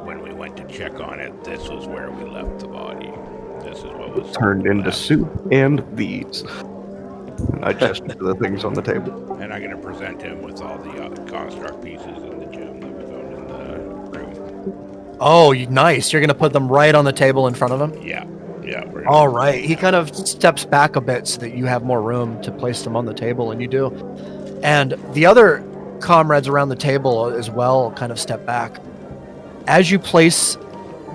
when we went to check on it, this was where we left the body. This is what was Turned into left. soup and these. And I gestured to the things on the table. And I'm going to present him with all the construct pieces and the gem that we found in the room. Oh, nice! You're gonna put them right on the table in front of him. Yeah. We're All right. He kind of steps back a bit so that you have more room to place them on the table, and you do. And the other comrades around the table as well kind of step back. As you place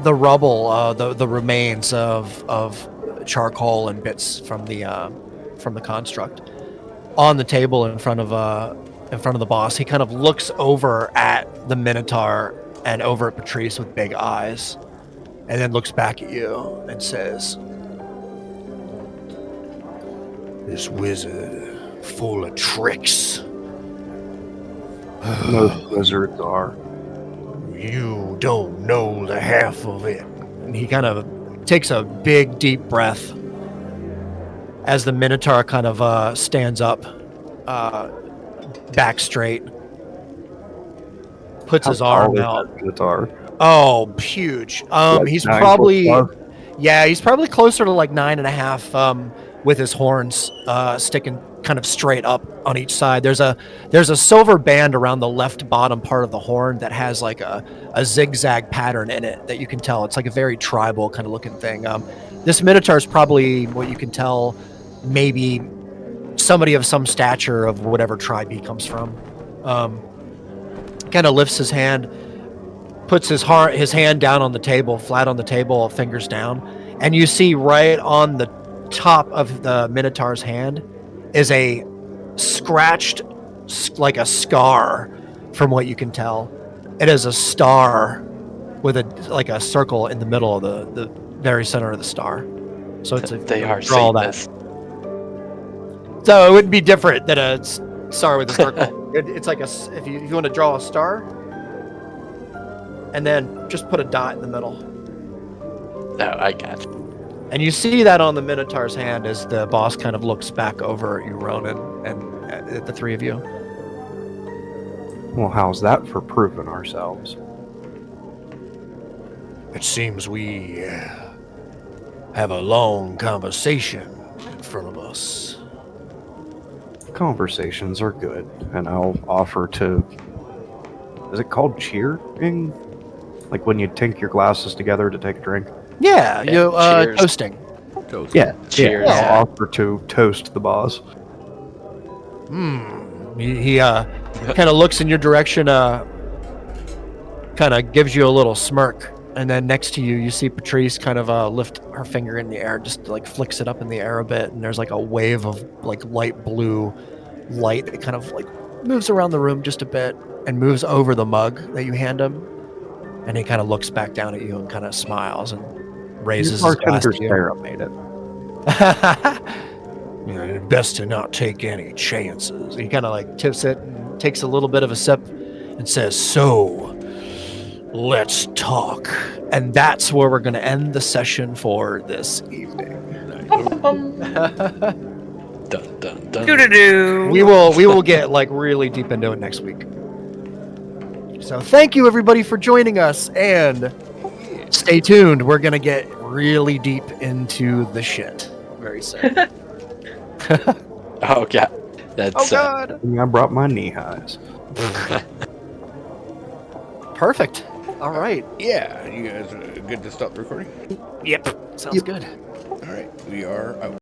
the rubble, the remains of charcoal and bits from the construct on the table in front of the boss, he kind of looks over at the Minotaur and over at Patrice with big eyes. And then looks back at you and says, This wizard full of tricks. Most wizards are. You don't know the half of it. and he kind of takes a big, deep breath as the Minotaur kind of stands up, back straight, puts his arm out. Minotaur. Oh, huge. Like He's 9 probably, foot plus? yeah, he's probably closer to like 9.5. with his horns sticking kind of straight up on each side. There's a silver band around the left bottom part of the horn that has like a zigzag pattern in it that you can tell. It's like a very tribal kind of looking thing. This Minotaur is probably, what you can tell, maybe somebody of some stature of whatever tribe he comes from. Kind of lifts his hand, puts his hand down on the table, flat on the table, fingers down, and you see right on the top of the Minotaur's hand is a scratched, like a scar, from what you can tell. It is a star with a circle in the middle of the very center of the star. So it's They are draw Satanists. that. So it would be different than a star with a circle. It's like if you want to draw a star, and then just put a dot in the middle. Oh, I got you. And you see that on the Minotaur's hand as the boss kind of looks back over at you, Ronan, and at the three of you. Well, how's that for proving ourselves? It seems we have a long conversation in front of us. Conversations are good, and I'll offer to... Is it called cheering? Like when you tink your glasses together to take a drink? Yeah, you cheers. toasting. Toast. Yeah. Cheers. Yeah, I'll offer to toast the boss. He kind of looks in your direction, kind of gives you a little smirk, and then next to you, you see Patrice kind of lift her finger in the air, just like flicks it up in the air a bit, and there's like a wave of like light blue light that kind of like moves around the room just a bit and moves over the mug that you hand him, and he kind of looks back down at you and kind of smiles and raises Your his glass bartender to you. Sarah made it. You know, best to not take any chances. He kind of like tips it and takes a little bit of a sip and says, So, let's talk. and that's where we're going to end the session for this evening. Dun, dun, dun. Doo-doo-doo. We will get like really deep into it next week. So thank you everybody for joining us, and stay tuned. We're going to get really deep into the shit very soon. Oh, God. That's, Oh God. I brought my knee highs. Perfect. All right. Yeah, you guys are good to stop recording? Yep. Sounds good. All right, we are out.